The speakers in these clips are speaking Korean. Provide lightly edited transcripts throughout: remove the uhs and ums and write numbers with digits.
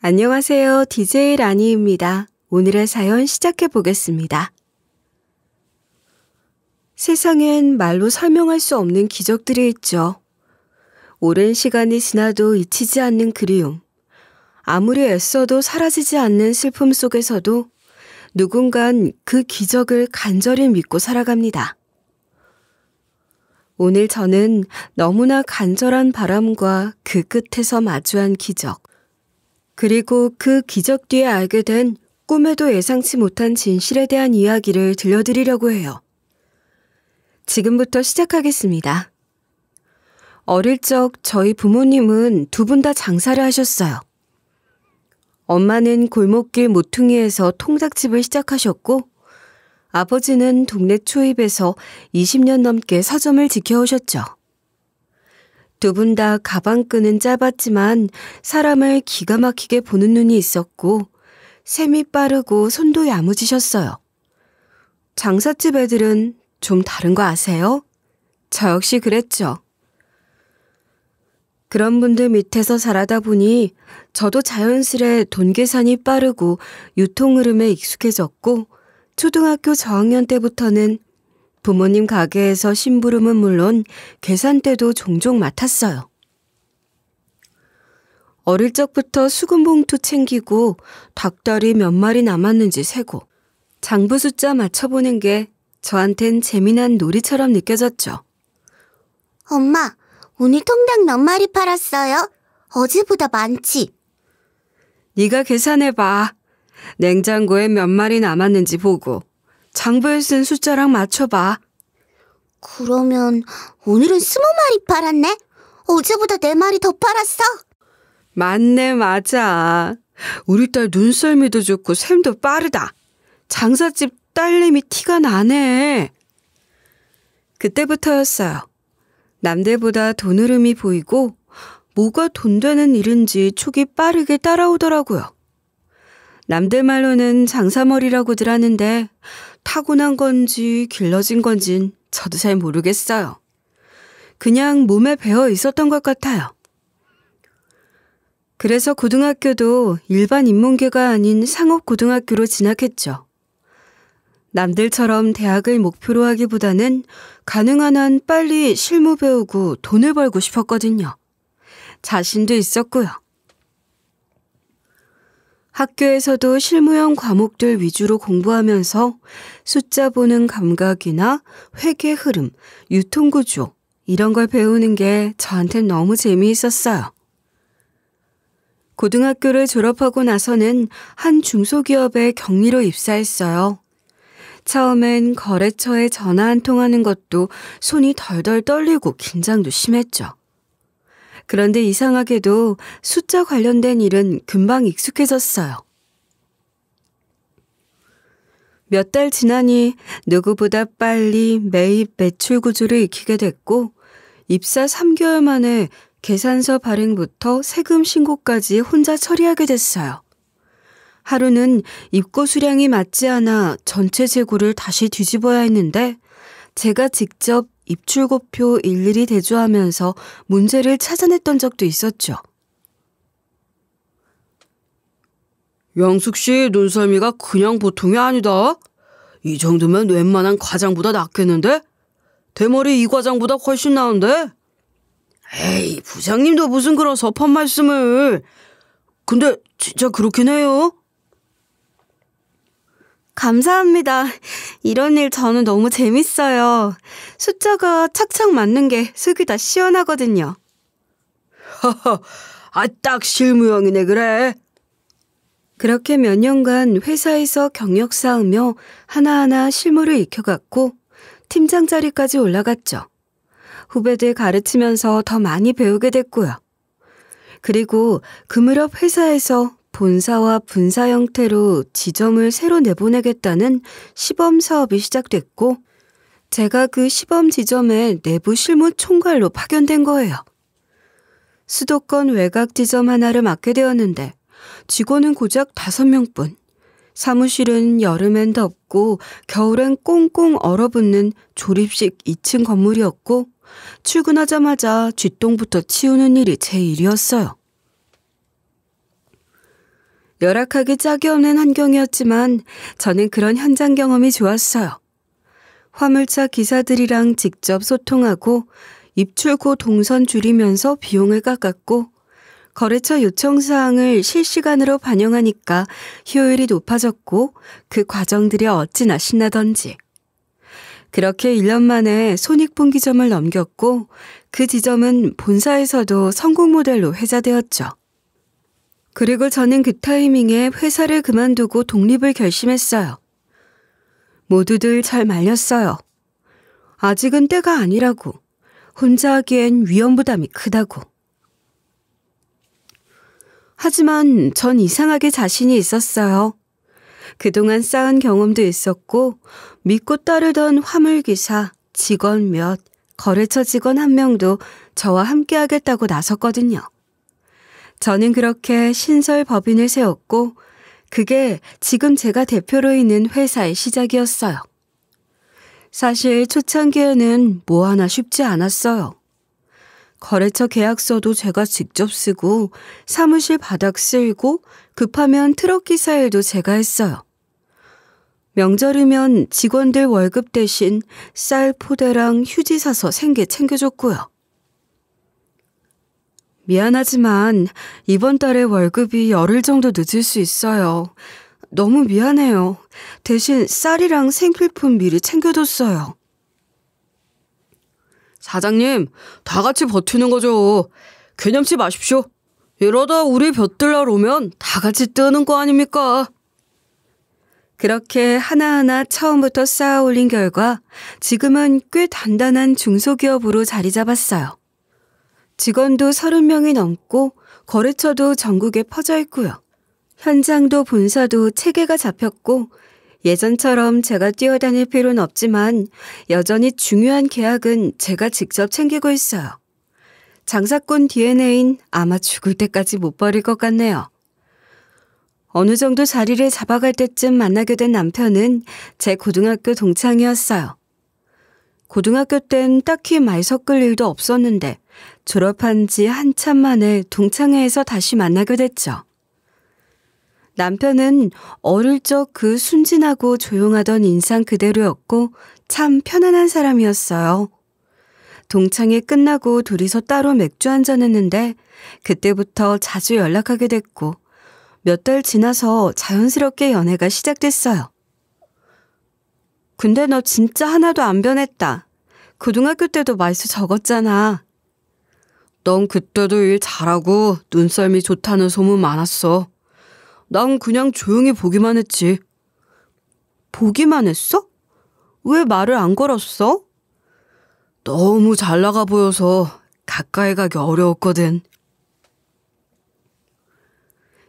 안녕하세요. DJ 라니입니다. 오늘의 사연 시작해 보겠습니다. 세상엔 말로 설명할 수 없는 기적들이 있죠. 오랜 시간이 지나도 잊히지 않는 그리움, 아무리 애써도 사라지지 않는 슬픔 속에서도 누군간 그 기적을 간절히 믿고 살아갑니다. 오늘 저는 너무나 간절한 바람과 그 끝에서 마주한 기적, 그리고 그 기적 뒤에 알게 된 꿈에도 예상치 못한 진실에 대한 이야기를 들려드리려고 해요. 지금부터 시작하겠습니다. 어릴 적 저희 부모님은 두 분 다 장사를 하셨어요. 엄마는 골목길 모퉁이에서 통닭집을 시작하셨고 아버지는 동네 초입에서 20년 넘게 서점을 지켜오셨죠. 두 분 다 가방끈은 짧았지만 사람을 기가 막히게 보는 눈이 있었고 셈이 빠르고 손도 야무지셨어요. 장사집 애들은 좀 다른 거 아세요? 저 역시 그랬죠. 그런 분들 밑에서 자라다 보니 저도 자연스레 돈 계산이 빠르고 유통 흐름에 익숙해졌고 초등학교 저학년 때부터는 부모님 가게에서 심부름은 물론 계산대도 종종 맡았어요. 어릴 적부터 수금봉투 챙기고 닭다리 몇 마리 남았는지 세고 장부 숫자 맞춰보는 게 저한텐 재미난 놀이처럼 느껴졌죠. 엄마, 오늘 통닭 몇 마리 팔았어요? 어제보다 많지? 네가 계산해봐. 냉장고에 몇 마리 남았는지 보고 장부에 쓴 숫자랑 맞춰봐. 그러면 오늘은 20마리 팔았네? 어제보다 4마리 더 팔았어? 맞네, 맞아. 우리 딸 눈썰미도 좋고 셈도 빠르다. 장사집 딸내미 티가 나네. 그때부터였어요. 남들보다 돈 흐름이 보이고 뭐가 돈 되는 일인지 촉이 빠르게 따라오더라고요. 남들 말로는 장사머리라고들 하는데 타고난 건지 길러진 건진 저도 잘 모르겠어요. 그냥 몸에 배어 있었던 것 같아요. 그래서 고등학교도 일반 인문계가 아닌 상업고등학교로 진학했죠. 남들처럼 대학을 목표로 하기보다는 가능한 한 빨리 실무 배우고 돈을 벌고 싶었거든요. 자신도 있었고요. 학교에서도 실무형 과목들 위주로 공부하면서 숫자 보는 감각이나 회계 흐름, 유통구조 이런 걸 배우는 게 저한텐 너무 재미있었어요. 고등학교를 졸업하고 나서는 한 중소기업에 격리로 입사했어요. 처음엔 거래처에 전화 한 통 하는 것도 손이 덜덜 떨리고 긴장도 심했죠. 그런데 이상하게도 숫자 관련된 일은 금방 익숙해졌어요. 몇 달 지나니 누구보다 빨리 매입 매출 구조를 익히게 됐고 입사 3개월 만에 계산서 발행부터 세금 신고까지 혼자 처리하게 됐어요. 하루는 입고 수량이 맞지 않아 전체 재고를 다시 뒤집어야 했는데 제가 직접 입출고표 일일이 대조하면서 문제를 찾아냈던 적도 있었죠. 영숙 씨 눈썰미가 그냥 보통이 아니다. 이 정도면 웬만한 과장보다 낫겠는데? 대머리 이 과장보다 훨씬 나은데? 에이, 부장님도 무슨 그런 섭한 말씀을. 근데 진짜 그렇긴 해요. 감사합니다. 이런 일 저는 너무 재밌어요. 숫자가 착착 맞는 게 속이 다 시원하거든요. 하하, 딱 실무형이네 그래. 그렇게 몇 년간 회사에서 경력 쌓으며 하나하나 실무를 익혀갔고 팀장 자리까지 올라갔죠. 후배들 가르치면서 더 많이 배우게 됐고요. 그리고 그 무렵 회사에서 본사와 분사 형태로 지점을 새로 내보내겠다는 시범 사업이 시작됐고 제가 그 시범 지점의 내부 실무 총괄로 파견된 거예요. 수도권 외곽 지점 하나를 맡게 되었는데 직원은 고작 5명뿐. 사무실은 여름엔 덥고 겨울엔 꽁꽁 얼어붙는 조립식 2층 건물이었고 출근하자마자 쥐똥부터 치우는 일이 제 일이었어요. 열악하기 짝이 없는 환경이었지만 저는 그런 현장 경험이 좋았어요. 화물차 기사들이랑 직접 소통하고 입출고 동선 줄이면서 비용을 깎았고 거래처 요청사항을 실시간으로 반영하니까 효율이 높아졌고 그 과정들이 어찌나 신나던지. 그렇게 1년 만에 손익분기점을 넘겼고 그 지점은 본사에서도 성공 모델로 회자되었죠. 그리고 저는 그 타이밍에 회사를 그만두고 독립을 결심했어요. 모두들 잘 말렸어요. 아직은 때가 아니라고. 혼자 하기엔 위험 부담이 크다고. 하지만 전 이상하게 자신이 있었어요. 그동안 쌓은 경험도 있었고 믿고 따르던 화물기사, 직원 몇, 거래처 직원 1명도 저와 함께 하겠다고 나섰거든요. 저는 그렇게 신설법인을 세웠고 그게 지금 제가 대표로 있는 회사의 시작이었어요. 사실 초창기에는 뭐 하나 쉽지 않았어요. 거래처 계약서도 제가 직접 쓰고 사무실 바닥 쓸고 급하면 트럭 기사 일도 제가 했어요. 명절이면 직원들 월급 대신 쌀 포대랑 휴지 사서 생계 챙겨줬고요. 미안하지만 이번 달에 월급이 열흘 정도 늦을 수 있어요. 너무 미안해요. 대신 쌀이랑 생필품 미리 챙겨뒀어요. 사장님, 다 같이 버티는 거죠. 개념치 마십시오. 이러다 우리 볕들 날 오면 다 같이 뜨는 거 아닙니까? 그렇게 하나하나 처음부터 쌓아 올린 결과 지금은 꽤 단단한 중소기업으로 자리 잡았어요. 직원도 30명이 넘고 거래처도 전국에 퍼져 있고요. 현장도 본사도 체계가 잡혔고 예전처럼 제가 뛰어다닐 필요는 없지만 여전히 중요한 계약은 제가 직접 챙기고 있어요. 장사꾼 DNA인 아마 죽을 때까지 못 버릴 것 같네요. 어느 정도 자리를 잡아갈 때쯤 만나게 된 남편은 제 고등학교 동창이었어요. 고등학교 땐 딱히 말 섞을 일도 없었는데 졸업한 지 한참 만에 동창회에서 다시 만나게 됐죠. 남편은 어릴 적 그 순진하고 조용하던 인상 그대로였고 참 편안한 사람이었어요. 동창회 끝나고 둘이서 따로 맥주 한잔 했는데 그때부터 자주 연락하게 됐고 몇 달 지나서 자연스럽게 연애가 시작됐어요. 근데 너 진짜 하나도 안 변했다. 고등학교 때도 말수 적었잖아. 넌 그때도 일 잘하고 눈썰미 좋다는 소문 많았어. 난 그냥 조용히 보기만 했지. 보기만 했어? 왜 말을 안 걸었어? 너무 잘 나가 보여서 가까이 가기 어려웠거든.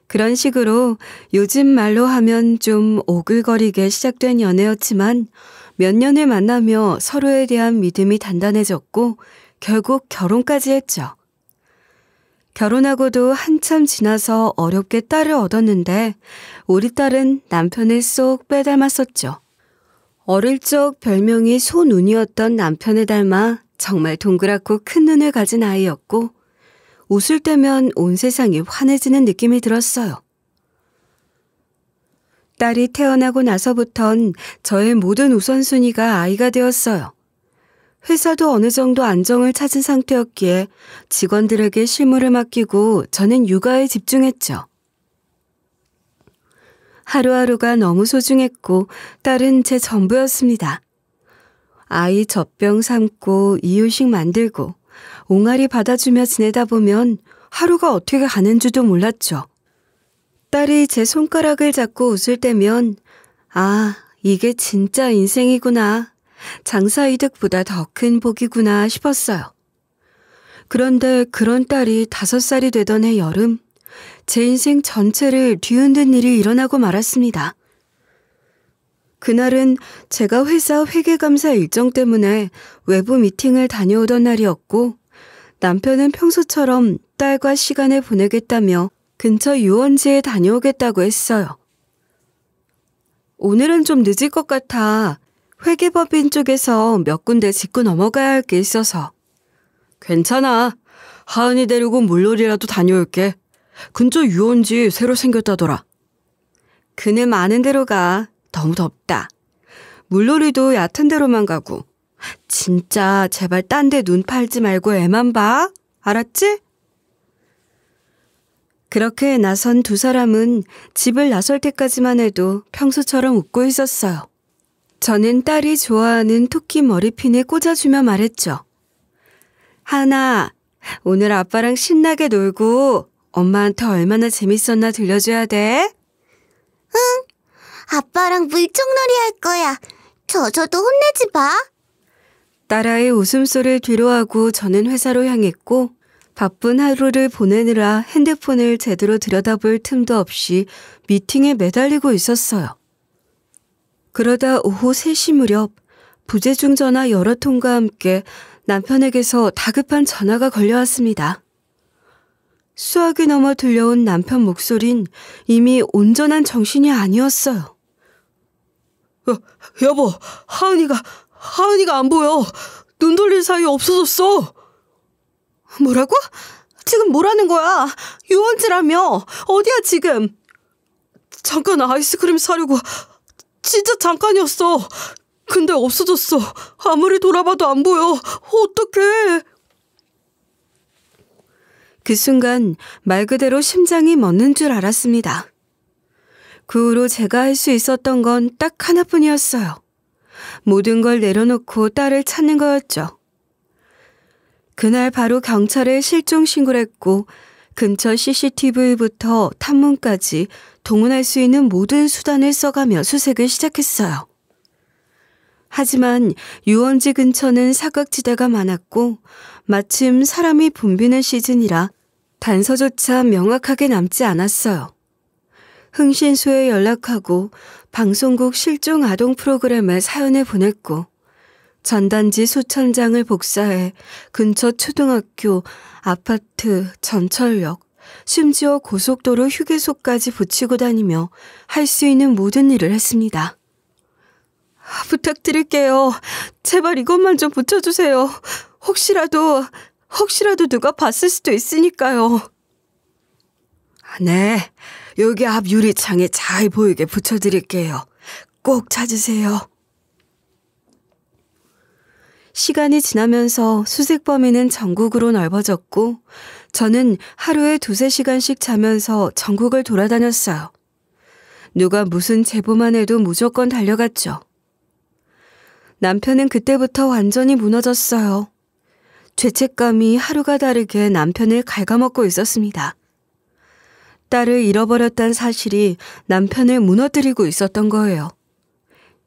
그런 식으로 요즘 말로 하면 좀 오글거리게 시작된 연애였지만 몇 년을 만나며 서로에 대한 믿음이 단단해졌고 결국 결혼까지 했죠. 결혼하고도 한참 지나서 어렵게 딸을 얻었는데 우리 딸은 남편을 쏙 빼닮았었죠. 어릴 적 별명이 소눈이었던 남편을 닮아 정말 동그랗고 큰 눈을 가진 아이였고 웃을 때면 온 세상이 환해지는 느낌이 들었어요. 딸이 태어나고 나서부턴 저의 모든 우선순위가 아이가 되었어요. 회사도 어느 정도 안정을 찾은 상태였기에 직원들에게 실무를 맡기고 저는 육아에 집중했죠. 하루하루가 너무 소중했고 딸은 제 전부였습니다. 아이 젖병 삶고 이유식 만들고 옹알이 받아주며 지내다 보면 하루가 어떻게 가는 줄도 몰랐죠. 딸이 제 손가락을 잡고 웃을 때면 아, 이게 진짜 인생이구나. 장사이득보다 더 큰 복이구나 싶었어요. 그런데 그런 딸이 5살이 되던 해 여름, 제 인생 전체를 뒤흔든 일이 일어나고 말았습니다. 그날은 제가 회사 회계감사 일정 때문에 외부 미팅을 다녀오던 날이었고 남편은 평소처럼 딸과 시간을 보내겠다며 근처 유원지에 다녀오겠다고 했어요. 오늘은 좀 늦을 것 같아. 회계법인 쪽에서 몇 군데 짚고 넘어가야 할 게 있어서. 괜찮아. 하은이 데리고 물놀이라도 다녀올게. 근처 유원지 새로 생겼다더라. 그네 많은 데로 가. 너무 덥다. 물놀이도 얕은 데로만 가고. 진짜 제발 딴 데 눈 팔지 말고 애만 봐. 알았지? 그렇게 나선 두 사람은 집을 나설 때까지만 해도 평소처럼 웃고 있었어요. 저는 딸이 좋아하는 토끼 머리핀에 꽂아주며 말했죠. 하나, 오늘 아빠랑 신나게 놀고 엄마한테 얼마나 재밌었나 들려줘야 돼. 아빠랑 물총놀이 할 거야. 져도 혼내지 마. 딸아이의 웃음소리를 뒤로하고 저는 회사로 향했고 바쁜 하루를 보내느라 핸드폰을 제대로 들여다볼 틈도 없이 미팅에 매달리고 있었어요. 그러다 오후 3시 무렵 부재중 전화 여러 통과 함께 남편에게서 다급한 전화가 걸려왔습니다. 수화기 넘어 들려온 남편 목소린 이미 온전한 정신이 아니었어요. 여보, 하은이가 안 보여. 눈 돌릴 사이에 없어졌어. 뭐라고? 지금 뭐라는 거야? 유언지라며. 어디야 지금? 잠깐 아이스크림 사려고. 진짜 잠깐이었어. 근데 없어졌어. 아무리 돌아봐도 안 보여. 어떡해. 그 순간 말 그대로 심장이 멎는 줄 알았습니다. 그 후로 제가 할 수 있었던 건 딱 하나뿐이었어요. 모든 걸 내려놓고 딸을 찾는 거였죠. 그날 바로 경찰에 실종 신고를 했고 근처 CCTV부터 탐문까지 동원할 수 있는 모든 수단을 써가며 수색을 시작했어요. 하지만 유원지 근처는 사각지대가 많았고 마침 사람이 붐비는 시즌이라 단서조차 명확하게 남지 않았어요. 흥신소에 연락하고 방송국 실종 아동 프로그램에 사연을 보냈고 전단지 수천 장을 복사해 근처 초등학교, 아파트, 전철역, 심지어 고속도로 휴게소까지 붙이고 다니며 할 수 있는 모든 일을 했습니다. 부탁드릴게요. 제발 이것만 좀 붙여주세요. 혹시라도 누가 봤을 수도 있으니까요. 네, 여기 앞 유리창에 잘 보이게 붙여드릴게요. 꼭 찾으세요. 시간이 지나면서 수색 범위는 전국으로 넓어졌고 저는 하루에 2-3시간씩 자면서 전국을 돌아다녔어요. 누가 무슨 제보만 해도 무조건 달려갔죠. 남편은 그때부터 완전히 무너졌어요. 죄책감이 하루가 다르게 남편을 갉아먹고 있었습니다. 딸을 잃어버렸다는 사실이 남편을 무너뜨리고 있었던 거예요.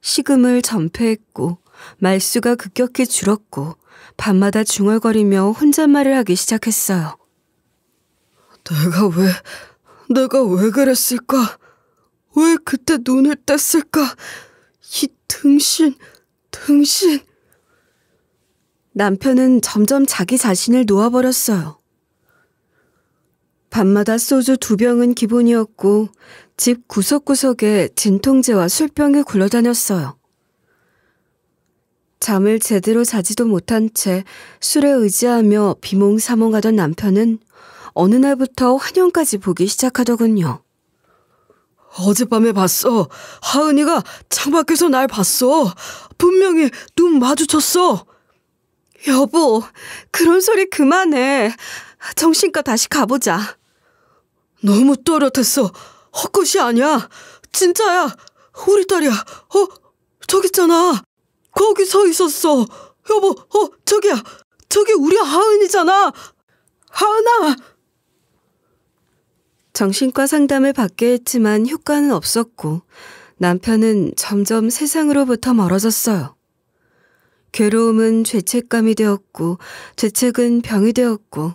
식음을 전폐했고 말수가 급격히 줄었고 밤마다 중얼거리며 혼잣말을 하기 시작했어요. 내가 왜 그랬을까? 왜 그때 눈을 뗐을까? 이 등신. 남편은 점점 자기 자신을 놓아버렸어요. 밤마다 소주 2병은 기본이었고 집 구석구석에 진통제와 술병을 굴러다녔어요. 잠을 제대로 자지도 못한 채 술에 의지하며 비몽사몽하던 남편은 어느 날부터 환영까지 보기 시작하더군요. 어젯밤에 봤어. 하은이가 창밖에서 날 봤어. 분명히 눈 마주쳤어. 여보, 그런 소리 그만해. 정신과 다시 가보자. 너무 또렷했어. 헛것이 아니야. 진짜야. 우리 딸이야. 저기 있잖아. 거기 서 있었어. 여보, 저기야. 저기 우리 하은이잖아. 하은아. 정신과 상담을 받게 했지만 효과는 없었고 남편은 점점 세상으로부터 멀어졌어요. 괴로움은 죄책감이 되었고 죄책은 병이 되었고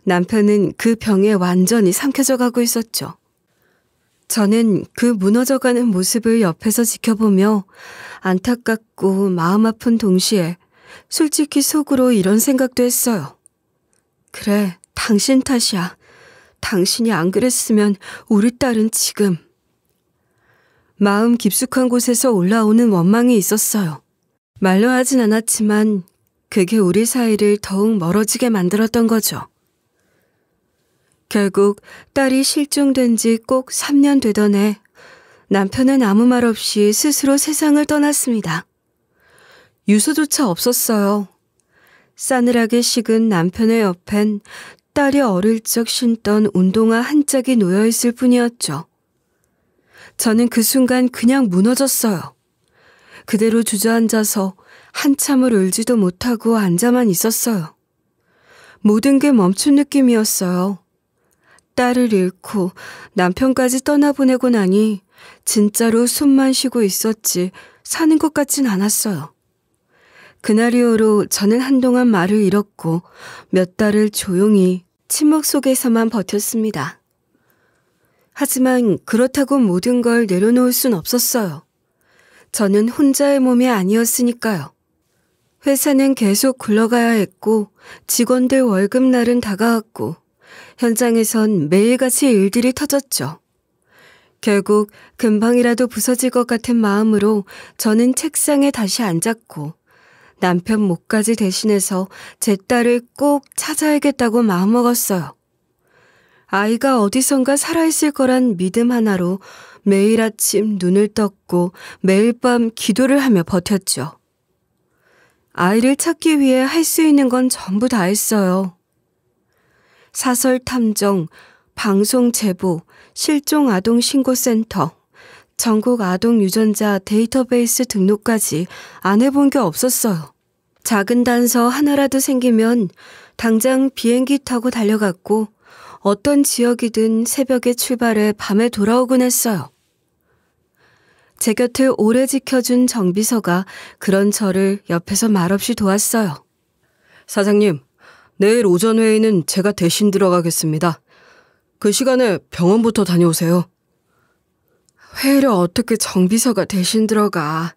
남편은 그 병에 완전히 삼켜져 가고 있었죠. 저는 그 무너져가는 모습을 옆에서 지켜보며 안타깝고 마음 아픈 동시에 솔직히 속으로 이런 생각도 했어요. 그래, 당신 탓이야. 당신이 안 그랬으면 우리 딸은 지금. 마음 깊숙한 곳에서 올라오는 원망이 있었어요. 말로 하진 않았지만 그게 우리 사이를 더욱 멀어지게 만들었던 거죠. 결국 딸이 실종된 지 꼭 3년 되던 해 남편은 아무 말 없이 스스로 세상을 떠났습니다. 유서조차 없었어요. 싸늘하게 식은 남편의 옆엔 딸이 어릴 적 신던 운동화 한 짝이 놓여있을 뿐이었죠. 저는 그 순간 그냥 무너졌어요. 그대로 주저앉아서 한참을 울지도 못하고 앉아만 있었어요. 모든 게 멈춘 느낌이었어요. 딸을 잃고 남편까지 떠나보내고 나니 진짜로 숨만 쉬고 있었지 사는 것 같진 않았어요. 그날 이후로 저는 한동안 말을 잃었고 몇 달을 조용히 침묵 속에서만 버텼습니다. 하지만 그렇다고 모든 걸 내려놓을 순 없었어요. 저는 혼자의 몸이 아니었으니까요. 회사는 계속 굴러가야 했고 직원들 월급날은 다가왔고 현장에선 매일같이 일들이 터졌죠. 결국 금방이라도 부서질 것 같은 마음으로 저는 책상에 다시 앉았고 남편 몫까지 대신해서 제 딸을 꼭 찾아야겠다고 마음먹었어요. 아이가 어디선가 살아있을 거란 믿음 하나로 매일 아침 눈을 떴고 매일 밤 기도를 하며 버텼죠. 아이를 찾기 위해 할 수 있는 건 전부 다 했어요. 사설 탐정, 방송 제보, 실종 아동 신고센터, 전국 아동 유전자 데이터베이스 등록까지 안 해본 게 없었어요. 작은 단서 하나라도 생기면 당장 비행기 타고 달려갔고 어떤 지역이든 새벽에 출발해 밤에 돌아오곤 했어요. 제 곁을 오래 지켜준 정비서가 그런 저를 옆에서 말없이 도왔어요. 사장님, 내일 오전 회의는 제가 대신 들어가겠습니다. 그 시간에 병원부터 다녀오세요. 회의를 어떻게 정비서가 대신 들어가.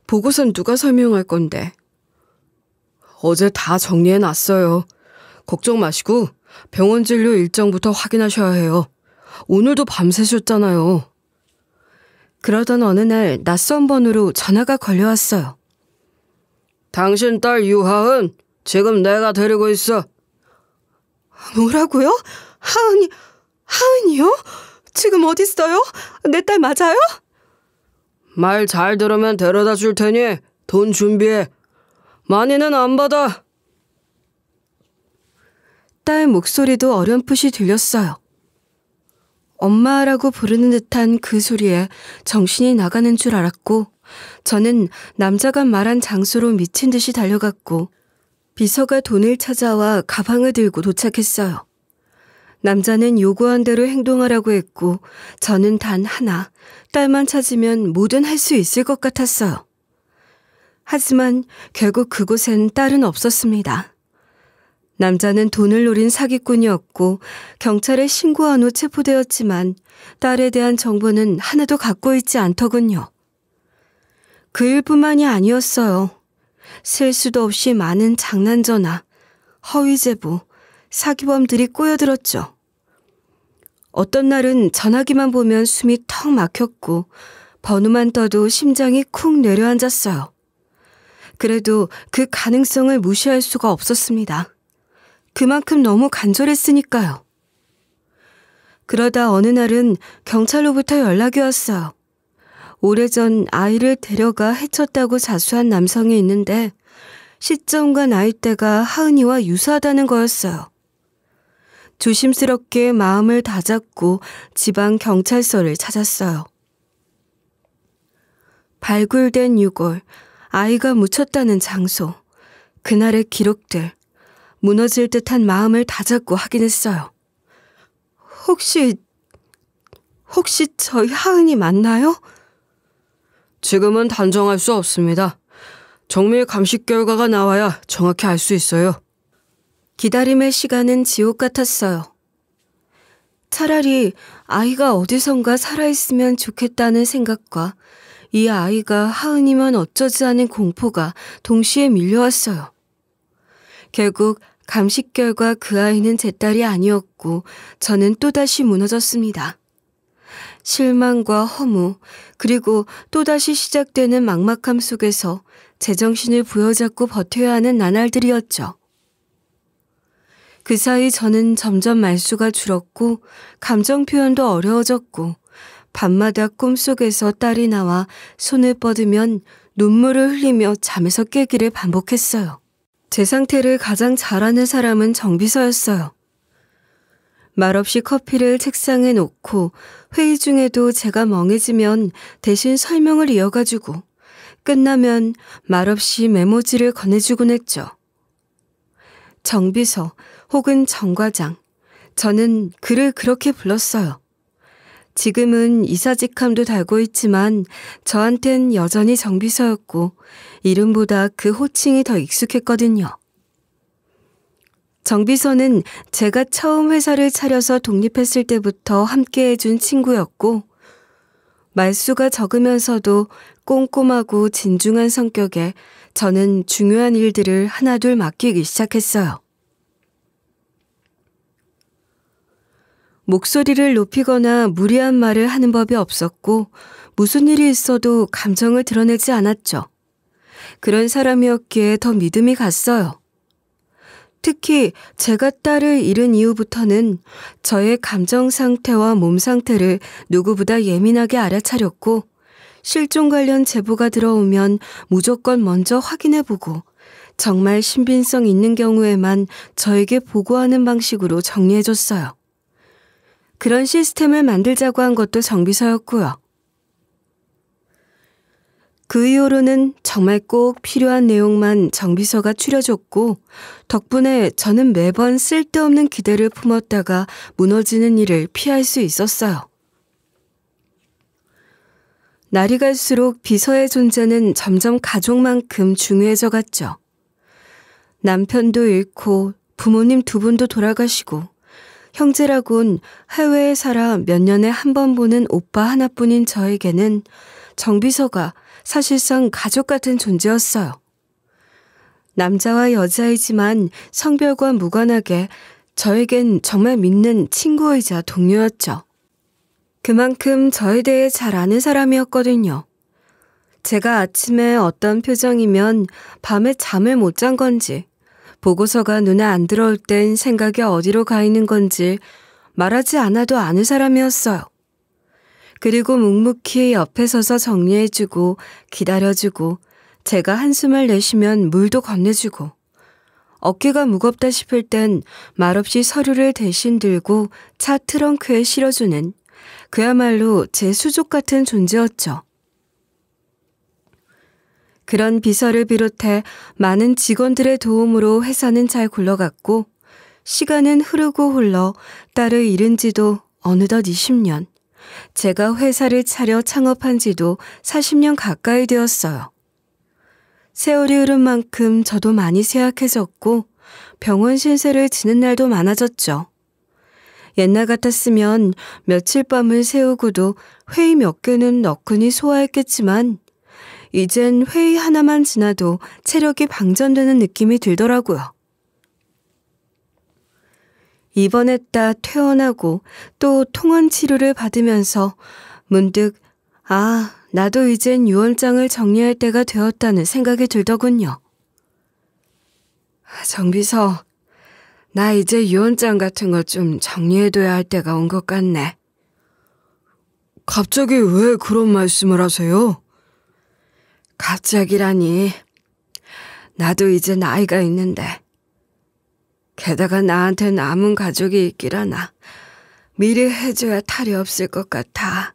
보고선 누가 설명할 건데. 어제 다 정리해놨어요. 걱정 마시고 병원 진료 일정부터 확인하셔야 해요. 오늘도 밤새셨잖아요. 그러던 어느 날 낯선 번호로 전화가 걸려왔어요. 당신 딸 유하은 지금 내가 데리고 있어. 뭐라고요? 하은이요? 지금 어디 있어요? 내 딸 맞아요? 말 잘 들으면 데려다 줄 테니 돈 준비해. 많이는 안 받아. 딸 목소리도 어렴풋이 들렸어요. 엄마라고 부르는 듯한 그 소리에 정신이 나가는 줄 알았고 저는 남자가 말한 장소로 미친 듯이 달려갔고 비서가 돈을 찾아와 가방을 들고 도착했어요. 남자는 요구한 대로 행동하라고 했고 저는 단 하나, 딸만 찾으면 뭐든 할 수 있을 것 같았어요. 하지만 결국 그곳엔 딸은 없었습니다. 남자는 돈을 노린 사기꾼이었고 경찰에 신고한 후 체포되었지만 딸에 대한 정보는 하나도 갖고 있지 않더군요. 그 일뿐만이 아니었어요. 셀 수도 없이 많은 장난 전화, 허위 제보, 사기범들이 꼬여들었죠. 어떤 날은 전화기만 보면 숨이 턱 막혔고 번호만 떠도 심장이 쿵 내려앉았어요. 그래도 그 가능성을 무시할 수가 없었습니다. 그만큼 너무 간절했으니까요. 그러다 어느 날은 경찰로부터 연락이 왔어요. 오래전 아이를 데려가 해쳤다고 자수한 남성이 있는데 시점과 나이대가 하은이와 유사하다는 거였어요. 조심스럽게 마음을 다잡고 지방 경찰서를 찾았어요. 발굴된 유골, 아이가 묻혔다는 장소, 그날의 기록들, 무너질 듯한 마음을 다잡고 확인했어요. 혹시 저희 하은이 맞나요? 지금은 단정할 수 없습니다. 정밀 감식 결과가 나와야 정확히 알 수 있어요. 기다림의 시간은 지옥 같았어요. 차라리 아이가 어디선가 살아있으면 좋겠다는 생각과 이 아이가 하은이면 어쩌지 하는 공포가 동시에 밀려왔어요. 결국 감식 결과 그 아이는 제 딸이 아니었고 저는 또다시 무너졌습니다. 실망과 허무 그리고 또다시 시작되는 막막함 속에서 제정신을 부여잡고 버텨야 하는 나날들이었죠. 그 사이 저는 점점 말수가 줄었고 감정 표현도 어려워졌고 밤마다 꿈속에서 딸이 나와 손을 뻗으면 눈물을 흘리며 잠에서 깨기를 반복했어요. 제 상태를 가장 잘 아는 사람은 정비서였어요. 말없이 커피를 책상에 놓고 회의 중에도 제가 멍해지면 대신 설명을 이어가주고 끝나면 말없이 메모지를 건네주곤 했죠. 정비서 혹은 정과장, 저는 그를 그렇게 불렀어요. 지금은 이사직함도 달고 있지만 저한텐 여전히 정비서였고 이름보다 그 호칭이 더 익숙했거든요. 정비서는 제가 처음 회사를 차려서 독립했을 때부터 함께 해준 친구였고 말수가 적으면서도 꼼꼼하고 진중한 성격에 저는 중요한 일들을 하나둘 맡기기 시작했어요. 목소리를 높이거나 무리한 말을 하는 법이 없었고 무슨 일이 있어도 감정을 드러내지 않았죠. 그런 사람이었기에 더 믿음이 갔어요. 특히 제가 딸을 잃은 이후부터는 저의 감정 상태와 몸 상태를 누구보다 예민하게 알아차렸고 실종 관련 제보가 들어오면 무조건 먼저 확인해보고 정말 신빙성 있는 경우에만 저에게 보고하는 방식으로 정리해줬어요. 그런 시스템을 만들자고 한 것도 정비서였고요. 그 이후로는 정말 꼭 필요한 내용만 정비서가 추려줬고 덕분에 저는 매번 쓸데없는 기대를 품었다가 무너지는 일을 피할 수 있었어요. 날이 갈수록 비서의 존재는 점점 가족만큼 중요해져 갔죠. 남편도 잃고 부모님 두 분도 돌아가시고 형제라곤 해외에 살아 몇 년에 한 번 보는 오빠 하나뿐인 저에게는 정비서가 사실상 가족 같은 존재였어요. 남자와 여자이지만 성별과 무관하게 저에겐 정말 믿는 친구이자 동료였죠. 그만큼 저에 대해 잘 아는 사람이었거든요. 제가 아침에 어떤 표정이면 밤에 잠을 못 잔 건지, 보고서가 눈에 안 들어올 땐 생각이 어디로 가 있는 건지 말하지 않아도 아는 사람이었어요. 그리고 묵묵히 옆에 서서 정리해주고 기다려주고 제가 한숨을 내쉬면 물도 건네주고 어깨가 무겁다 싶을 땐 말없이 서류를 대신 들고 차 트렁크에 실어주는 그야말로 제 수족 같은 존재였죠. 그런 비서를 비롯해 많은 직원들의 도움으로 회사는 잘 굴러갔고 시간은 흐르고 흘러 딸을 잃은 지도 어느덧 20년, 제가 회사를 차려 창업한 지도 40년 가까이 되었어요. 세월이 흐른 만큼 저도 많이 쇠약해졌고 병원 신세를 지는 날도 많아졌죠. 옛날 같았으면 며칠 밤을 새우고도 회의 몇 개는 너끈히 소화했겠지만 이젠 회의 하나만 지나도 체력이 방전되는 느낌이 들더라고요. 입원했다 퇴원하고 또 통원 치료를 받으면서 문득 나도 이젠 유언장을 정리할 때가 되었다는 생각이 들더군요. 정비서, 나 이제 유언장 같은 거 좀 정리해둬야 할 때가 온 것 같네. 갑자기 왜 그런 말씀을 하세요? 갑자기라니. 나도 이제 나이가 있는데 게다가 나한테 남은 가족이 있기라나 미리 해줘야 탈이 없을 것 같아.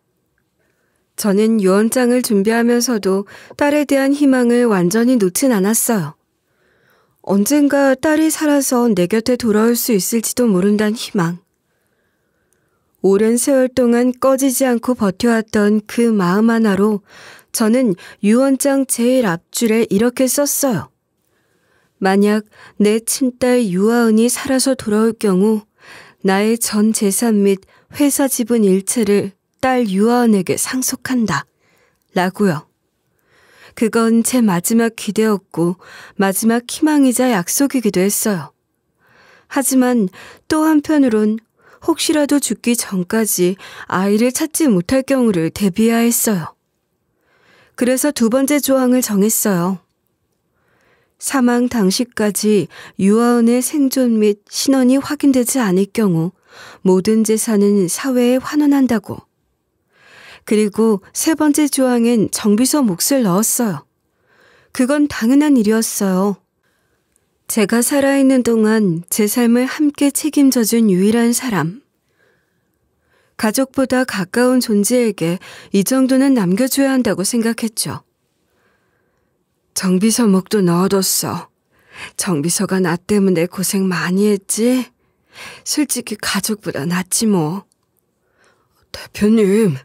저는 유언장을 준비하면서도 딸에 대한 희망을 완전히 놓진 않았어요. 언젠가 딸이 살아서 내 곁에 돌아올 수 있을지도 모른다는 희망. 오랜 세월 동안 꺼지지 않고 버텨왔던 그 마음 하나로 저는 유언장 제일 앞줄에 이렇게 썼어요. 만약 내 친딸 유아은이 살아서 돌아올 경우 나의 전 재산 및 회사 지분 일체를 딸 유아은에게 상속한다. 라고요. 그건 제 마지막 기대였고 마지막 희망이자 약속이기도 했어요. 하지만 또 한편으론 혹시라도 죽기 전까지 아이를 찾지 못할 경우를 대비해야 했어요. 그래서 두 번째 조항을 정했어요. 사망 당시까지 유아은의 생존 및 신원이 확인되지 않을 경우 모든 재산은 사회에 환원한다고. 그리고 세 번째 조항엔 정비서 몫을 넣었어요. 그건 당연한 일이었어요. 제가 살아있는 동안 제 삶을 함께 책임져준 유일한 사람. 가족보다 가까운 존재에게 이 정도는 남겨줘야 한다고 생각했죠. 정비서 몫도 넣어뒀어. 정비서가 나 때문에 고생 많이 했지? 솔직히 가족보다 낫지 뭐. 대표님,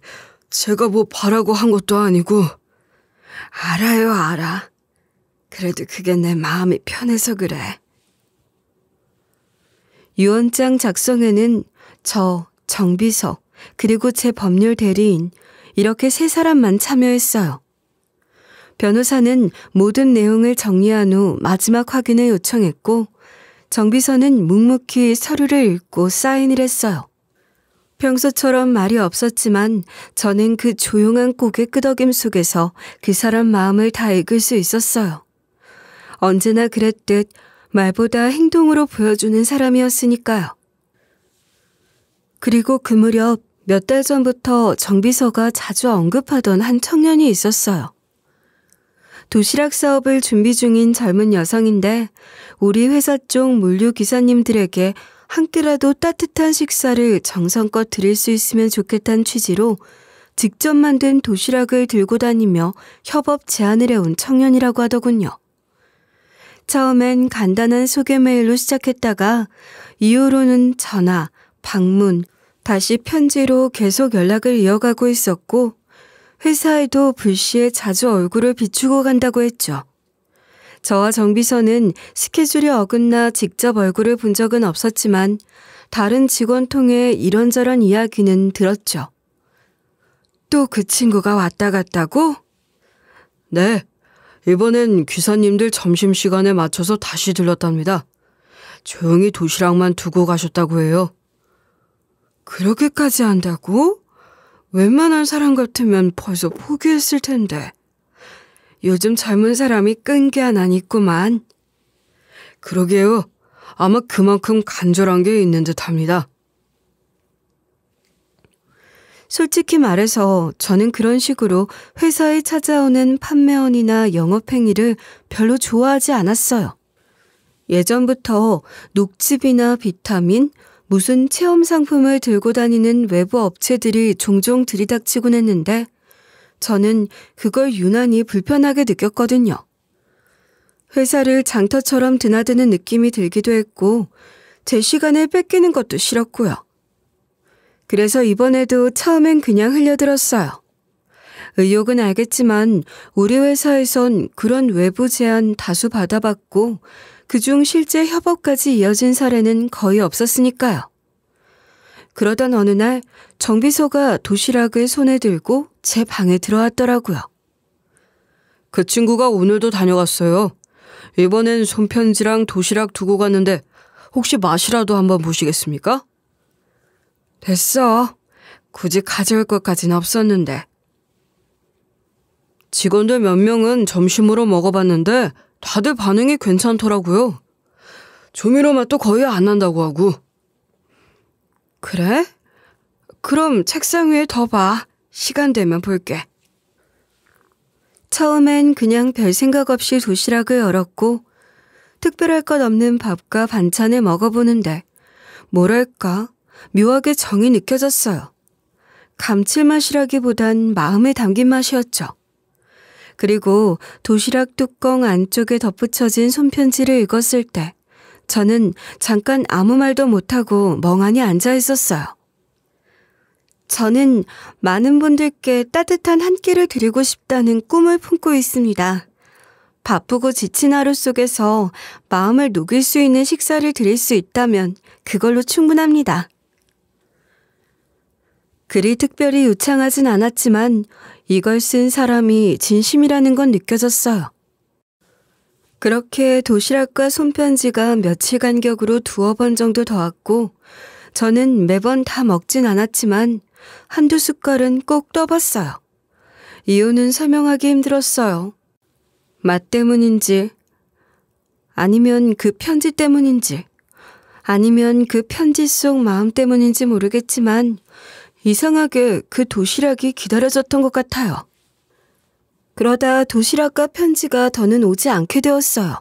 제가 뭐 바라고 한 것도 아니고. 알아요, 알아. 그래도 그게 내 마음이 편해서 그래. 유언장 작성에는 저, 정비서, 그리고 제 법률 대리인 이렇게 세 사람만 참여했어요. 변호사는 모든 내용을 정리한 후 마지막 확인을 요청했고 정비서는 묵묵히 서류를 읽고 사인을 했어요. 평소처럼 말이 없었지만 저는 그 조용한 고개 끄덕임 속에서 그 사람 마음을 다 읽을 수 있었어요. 언제나 그랬듯 말보다 행동으로 보여주는 사람이었으니까요. 그리고 그 무렵 몇 달 전부터 정비서가 자주 언급하던 한 청년이 있었어요. 도시락 사업을 준비 중인 젊은 여성인데 우리 회사 쪽 물류 기사님들에게 한 끼라도 따뜻한 식사를 정성껏 드릴 수 있으면 좋겠다는 취지로 직접 만든 도시락을 들고 다니며 협업 제안을 해온 청년이라고 하더군요. 처음엔 간단한 소개 메일로 시작했다가 이후로는 전화, 방문, 다시 편지로 계속 연락을 이어가고 있었고 회사에도 불시에 자주 얼굴을 비추고 간다고 했죠. 저와 정비서는 스케줄이 어긋나 직접 얼굴을 본 적은 없었지만 다른 직원 통해 이런저런 이야기는 들었죠. 또 그 친구가 왔다 갔다고? 네, 이번엔 기사님들 점심시간에 맞춰서 다시 들렀답니다. 조용히 도시락만 두고 가셨다고 해요. 그렇게까지 한다고? 웬만한 사람 같으면 벌써 포기했을 텐데. 요즘 젊은 사람이 끈기 하나 있구만. 그러게요. 아마 그만큼 간절한 게 있는 듯합니다. 솔직히 말해서 저는 그런 식으로 회사에 찾아오는 판매원이나 영업행위를 별로 좋아하지 않았어요. 예전부터 녹즙이나 비타민, 무슨 체험 상품을 들고 다니는 외부 업체들이 종종 들이닥치곤 했는데 저는 그걸 유난히 불편하게 느꼈거든요. 회사를 장터처럼 드나드는 느낌이 들기도 했고 제 시간을 뺏기는 것도 싫었고요. 그래서 이번에도 처음엔 그냥 흘려들었어요. 의욕은 알겠지만 우리 회사에선 그런 외부 제안 다수 받아봤고 그중 실제 협업까지 이어진 사례는 거의 없었으니까요. 그러던 어느 날 정비서가 도시락을 손에 들고 제 방에 들어왔더라고요. 그 친구가 오늘도 다녀갔어요. 이번엔 손편지랑 도시락 두고 갔는데 혹시 맛이라도 한번 보시겠습니까? 됐어. 굳이 가져올 것까진 없었는데. 직원들 몇 명은 점심으로 먹어봤는데 다들 반응이 괜찮더라고요. 조미료 맛도 거의 안 난다고 하고. 그래? 그럼 책상 위에 더 봐. 시간 되면 볼게. 처음엔 그냥 별 생각 없이 도시락을 열었고 특별할 것 없는 밥과 반찬을 먹어보는데 뭐랄까 묘하게 정이 느껴졌어요. 감칠맛이라기보단 마음에 담긴 맛이었죠. 그리고 도시락 뚜껑 안쪽에 덧붙여진 손편지를 읽었을 때 저는 잠깐 아무 말도 못하고 멍하니 앉아 있었어요. 저는 많은 분들께 따뜻한 한 끼를 드리고 싶다는 꿈을 품고 있습니다. 바쁘고 지친 하루 속에서 마음을 녹일 수 있는 식사를 드릴 수 있다면 그걸로 충분합니다. 그리 특별히 유창하진 않았지만 이걸 쓴 사람이 진심이라는 건 느껴졌어요. 그렇게 도시락과 손편지가 며칠 간격으로 2번 정도 더 왔고 저는 매번 다 먹진 않았지만 한두 숟갈은 꼭 떠봤어요. 이유는 설명하기 힘들었어요. 맛 때문인지 아니면 그 편지 때문인지 아니면 그 편지 속 마음 때문인지 모르겠지만 이상하게 그 도시락이 기다려졌던 것 같아요. 그러다 도시락과 편지가 더는 오지 않게 되었어요.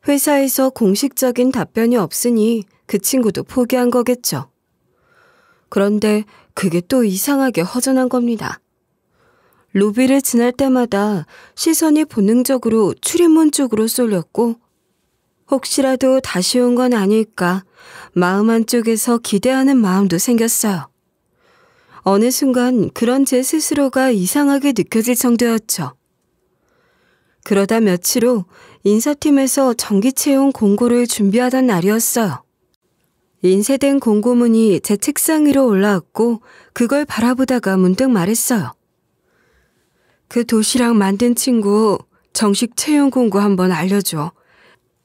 회사에서 공식적인 답변이 없으니 그 친구도 포기한 거겠죠. 그런데 그게 또 이상하게 허전한 겁니다. 로비를 지날 때마다 시선이 본능적으로 출입문 쪽으로 쏠렸고 혹시라도 다시 온 건 아닐까 마음 한쪽에서 기대하는 마음도 생겼어요. 어느 순간 그런 제 스스로가 이상하게 느껴질 정도였죠. 그러다 며칠 후 인사팀에서 정기 채용 공고를 준비하던 날이었어요. 인쇄된 공고문이 제 책상 위로 올라왔고 그걸 바라보다가 문득 말했어요. 그 도시락 만든 친구 정식 채용 공고 한번 알려줘.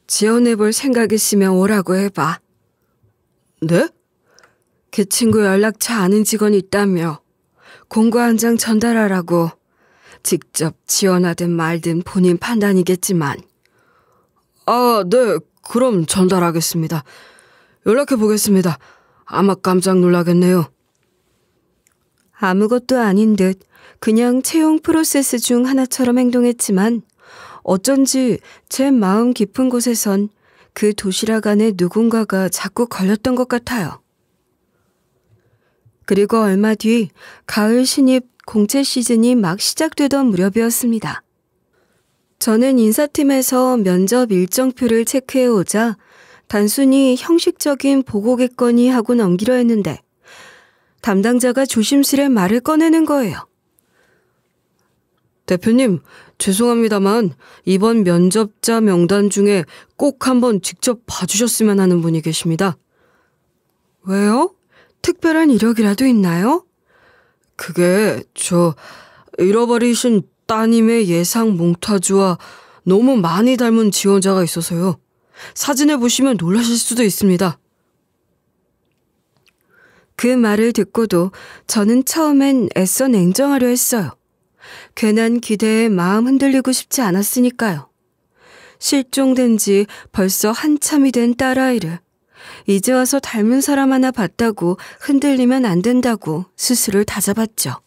지원해볼 생각 있으면 오라고 해봐. 네? 그 친구 연락처 아는 직원이 있다며 공고 한 장 전달하라고. 직접 지원하든 말든 본인 판단이겠지만. 아, 네. 그럼 전달하겠습니다. 연락해 보겠습니다. 아마 깜짝 놀라겠네요. 아무것도 아닌 듯 그냥 채용 프로세스 중 하나처럼 행동했지만 어쩐지 제 마음 깊은 곳에선 그 도시락 안에 누군가가 자꾸 걸렸던 것 같아요. 그리고 얼마 뒤 가을 신입 공채 시즌이 막 시작되던 무렵이었습니다. 저는 인사팀에서 면접 일정표를 체크해오자 단순히 형식적인 보고겠거니 하고 넘기려 했는데 담당자가 조심스레 말을 꺼내는 거예요. 대표님, 죄송합니다만 이번 면접자 명단 중에 꼭 한번 직접 봐주셨으면 하는 분이 계십니다. 왜요? 특별한 이력이라도 있나요? 그게 잃어버리신 따님의 예상 몽타주와 너무 많이 닮은 지원자가 있어서요. 사진을 보시면 놀라실 수도 있습니다. 그 말을 듣고도 저는 처음엔 애써 냉정하려 했어요. 괜한 기대에 마음 흔들리고 싶지 않았으니까요. 실종된 지 벌써 한참이 된 딸아이를 이제 와서 닮은 사람 하나 봤다고 흔들리면 안 된다고 스스로를 다잡았죠.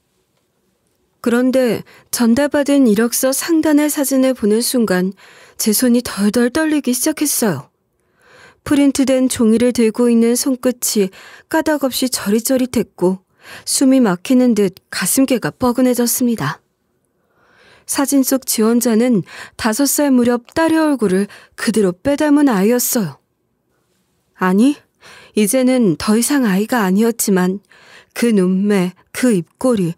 그런데 전달받은 이력서 상단의 사진을 보는 순간 제 손이 덜덜 떨리기 시작했어요. 프린트된 종이를 들고 있는 손끝이 까닭없이 저릿저릿했고 숨이 막히는 듯 가슴께가 뻐근해졌습니다. 사진 속 지원자는 5살 무렵 딸의 얼굴을 그대로 빼닮은 아이였어요. 아니, 이제는 더 이상 아이가 아니었지만 그 눈매, 그 입꼬리,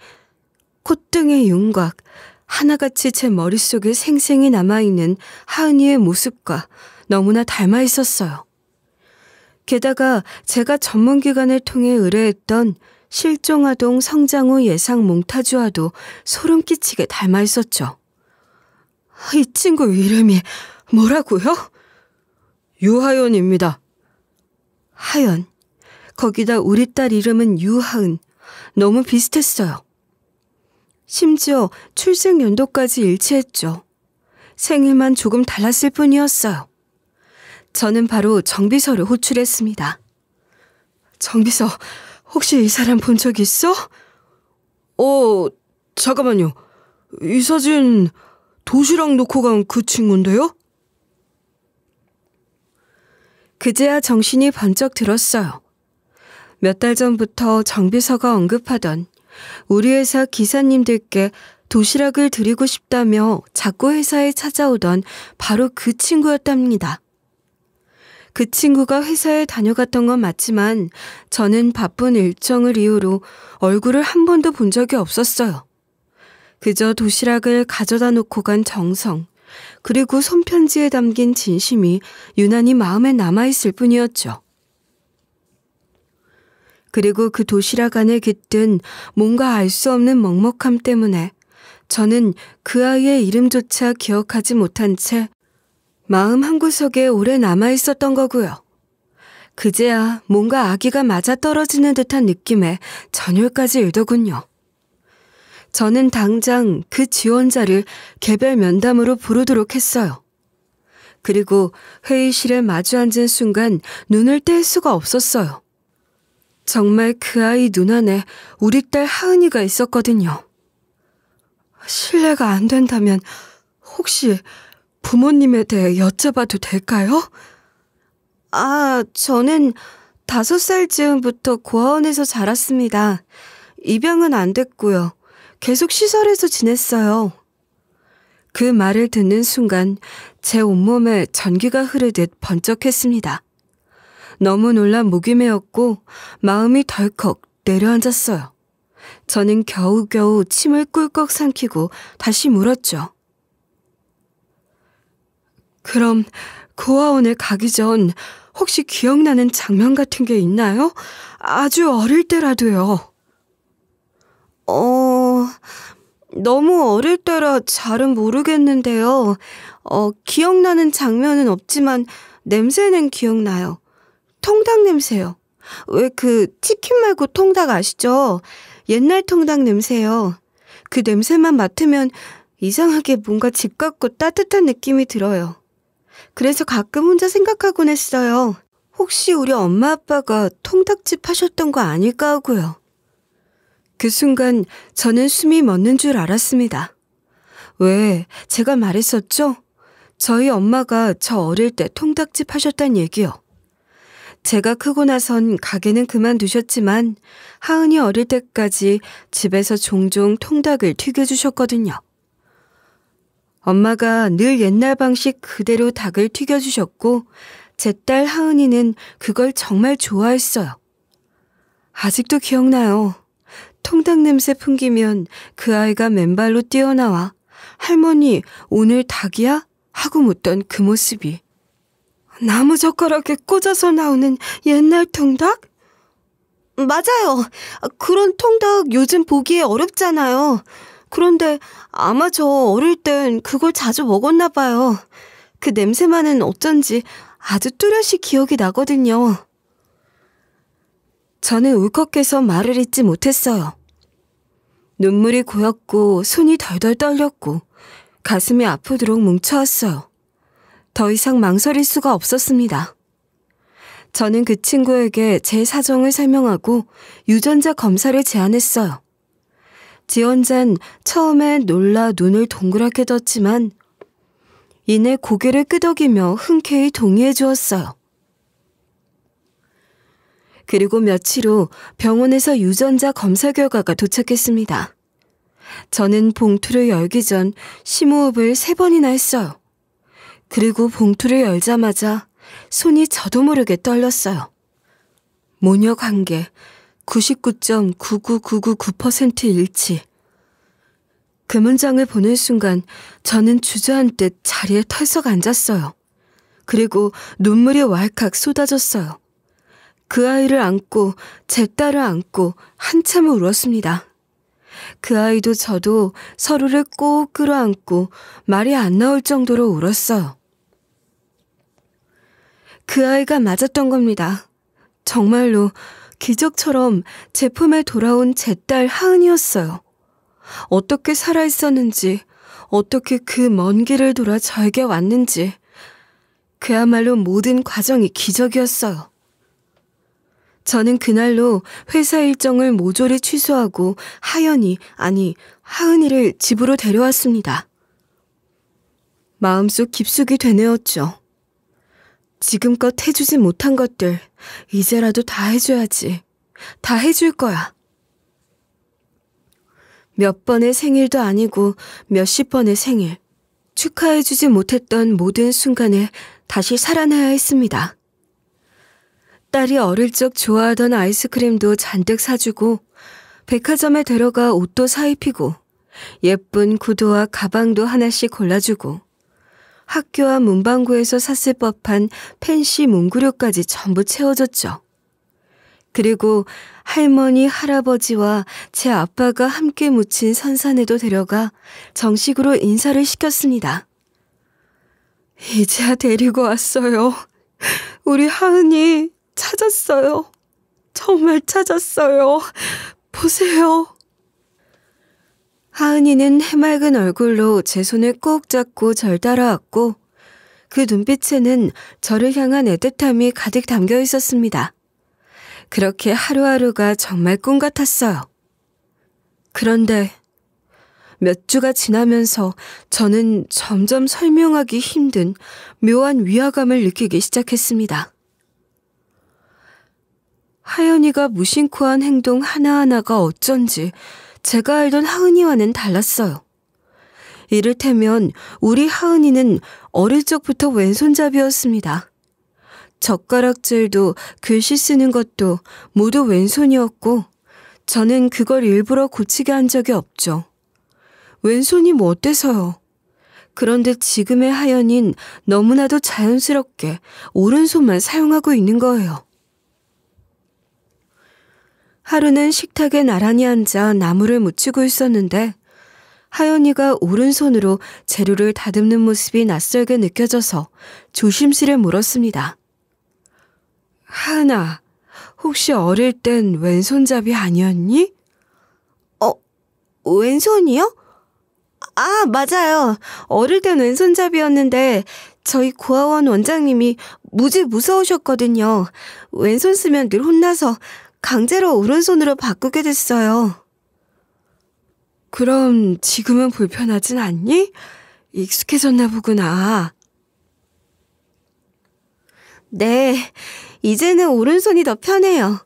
콧등의 윤곽, 하나같이 제 머릿속에 생생히 남아있는 하은이의 모습과 너무나 닮아 있었어요. 게다가 제가 전문기관을 통해 의뢰했던 실종아동 성장후 예상 몽타주와도 소름 끼치게 닮아 있었죠. 이 친구 이름이 뭐라고요? 유하연입니다. 하연. 거기다 우리 딸 이름은 유하은. 너무 비슷했어요. 심지어 출생 연도까지 일치했죠. 생일만 조금 달랐을 뿐이었어요. 저는 바로 정비서를 호출했습니다. 정비서, 혹시 이 사람 본 적 있어? 잠깐만요. 이 사진 도시락 놓고 간 그 친구인데요? 그제야 정신이 번쩍 들었어요. 몇 달 전부터 정비서가 언급하던 우리 회사 기사님들께 도시락을 드리고 싶다며 자꾸 회사에 찾아오던 바로 그 친구였답니다. 그 친구가 회사에 다녀갔던 건 맞지만 저는 바쁜 일정을 이유로 얼굴을 한 번도 본 적이 없었어요. 그저 도시락을 가져다 놓고 간 정성, 그리고 손편지에 담긴 진심이 유난히 마음에 남아있을 뿐이었죠. 그리고 그 도시락 안에 깃든 뭔가 알 수 없는 먹먹함 때문에 저는 그 아이의 이름조차 기억하지 못한 채 마음 한구석에 오래 남아있었던 거고요. 그제야 뭔가 아기가 맞아떨어지는 듯한 느낌에 전율까지 일더군요. 저는 당장 그 지원자를 개별 면담으로 부르도록 했어요. 그리고 회의실에 마주 앉은 순간 눈을 뗄 수가 없었어요. 정말 그 아이 눈 안에 우리 딸 하은이가 있었거든요. 실례가 안 된다면 혹시 부모님에 대해 여쭤봐도 될까요? 저는 5살 즈음부터 고아원에서 자랐습니다. 입양은 안 됐고요. 계속 시설에서 지냈어요. 그 말을 듣는 순간 제 온몸에 전기가 흐르듯 번쩍했습니다. 너무 놀란 목이 메었고 마음이 덜컥 내려앉았어요. 저는 겨우겨우 침을 꿀꺽 삼키고 다시 물었죠. 그럼 고아원에 가기 전 혹시 기억나는 장면 같은 게 있나요? 아주 어릴 때라도요. 너무 어릴 때라 잘은 모르겠는데요. 기억나는 장면은 없지만 냄새는 기억나요. 통닭 냄새요. 왜 치킨 말고 통닭 아시죠? 옛날 통닭 냄새요. 그 냄새만 맡으면 이상하게 뭔가 집 같고 따뜻한 느낌이 들어요. 그래서 가끔 혼자 생각하곤 했어요. 혹시 우리 엄마 아빠가 통닭집 하셨던 거 아닐까 하고요. 그 순간 저는 숨이 멎는 줄 알았습니다. 왜 제가 말했었죠? 저희 엄마가 저 어릴 때 통닭집 하셨단 얘기요. 제가 크고 나선 가게는 그만두셨지만 하은이 어릴 때까지 집에서 종종 통닭을 튀겨주셨거든요. 엄마가 늘 옛날 방식 그대로 닭을 튀겨주셨고 제 딸 하은이는 그걸 정말 좋아했어요. 아직도 기억나요. 통닭 냄새 풍기면 그 아이가 맨발로 뛰어나와 할머니 오늘 닭이야? 하고 묻던 그 모습이. 나무젓가락에 꽂아서 나오는 옛날 통닭? 맞아요. 그런 통닭 요즘 보기 어렵잖아요. 그런데 아마 저 어릴 땐 그걸 자주 먹었나 봐요. 그 냄새만은 어쩐지 아주 뚜렷이 기억이 나거든요. 저는 울컥해서 말을 잇지 못했어요. 눈물이 고였고 손이 덜덜 떨렸고 가슴이 아프도록 뭉쳐왔어요. 더 이상 망설일 수가 없었습니다. 저는 그 친구에게 제 사정을 설명하고 유전자 검사를 제안했어요. 지원자는 처음엔 놀라 눈을 동그랗게 떴지만 이내 고개를 끄덕이며 흔쾌히 동의해 주었어요. 그리고 며칠 후 병원에서 유전자 검사 결과가 도착했습니다. 저는 봉투를 열기 전 심호흡을 3번이나 했어요. 그리고 봉투를 열자마자 손이 저도 모르게 떨렸어요. 모녀 관계 99.99999% 일치. 그 문장을 보는 순간 저는 주저앉듯 자리에 털썩 앉았어요. 그리고 눈물이 왈칵 쏟아졌어요. 그 아이를 안고 제 딸을 안고 한참을 울었습니다. 그 아이도 저도 서로를 꼭 끌어안고 말이 안 나올 정도로 울었어요. 그 아이가 맞았던 겁니다. 정말로 기적처럼 제 품에 돌아온 제 딸 하은이었어요. 어떻게 살아있었는지, 어떻게 그 먼 길을 돌아 저에게 왔는지, 그야말로 모든 과정이 기적이었어요. 저는 그날로 회사 일정을 모조리 취소하고 하은이를 집으로 데려왔습니다. 마음속 깊숙이 되뇌었죠. 지금껏 해주지 못한 것들 이제라도 다 해줘야지. 다 해줄 거야. 몇 번의 생일도 아니고 몇십 번의 생일. 축하해주지 못했던 모든 순간에 다시 살아나야 했습니다. 딸이 어릴 적 좋아하던 아이스크림도 잔뜩 사주고 백화점에 데려가 옷도 사입히고 예쁜 구두와 가방도 하나씩 골라주고 학교와 문방구에서 샀을 법한 펜시 문구류까지 전부 채워줬죠. 그리고 할머니, 할아버지와 제 아빠가 함께 묻힌 선산에도 데려가 정식으로 인사를 시켰습니다. 이제야 데리고 왔어요. 우리 하은이 찾았어요. 정말 찾았어요. 보세요. 하은이는 해맑은 얼굴로 제 손을 꼭 잡고 절 따라왔고 그 눈빛에는 저를 향한 애틋함이 가득 담겨 있었습니다. 그렇게 하루하루가 정말 꿈 같았어요. 그런데 몇 주가 지나면서 저는 점점 설명하기 힘든 묘한 위화감을 느끼기 시작했습니다. 하연이가 무심코한 행동 하나하나가 어쩐지 제가 알던 하은이와는 달랐어요. 이를테면 우리 하은이는 어릴 적부터 왼손잡이였습니다. 젓가락질도 글씨 쓰는 것도 모두 왼손이었고 저는 그걸 일부러 고치게 한 적이 없죠. 왼손이 뭐 어때서요? 그런데 지금의 하연이는 너무나도 자연스럽게 오른손만 사용하고 있는 거예요. 하루는 식탁에 나란히 앉아 나무를 묻히고 있었는데 하연이가 오른손으로 재료를 다듬는 모습이 낯설게 느껴져서 조심스레 물었습니다. 하은아, 혹시 어릴 땐 왼손잡이 아니었니? 왼손이요? 아, 맞아요. 어릴 땐 왼손잡이였는데 저희 고아원 원장님이 무지 무서우셨거든요. 왼손 쓰면 늘 혼나서 강제로 오른손으로 바꾸게 됐어요. 그럼 지금은 불편하진 않니? 익숙해졌나 보구나. 네, 이제는 오른손이 더 편해요.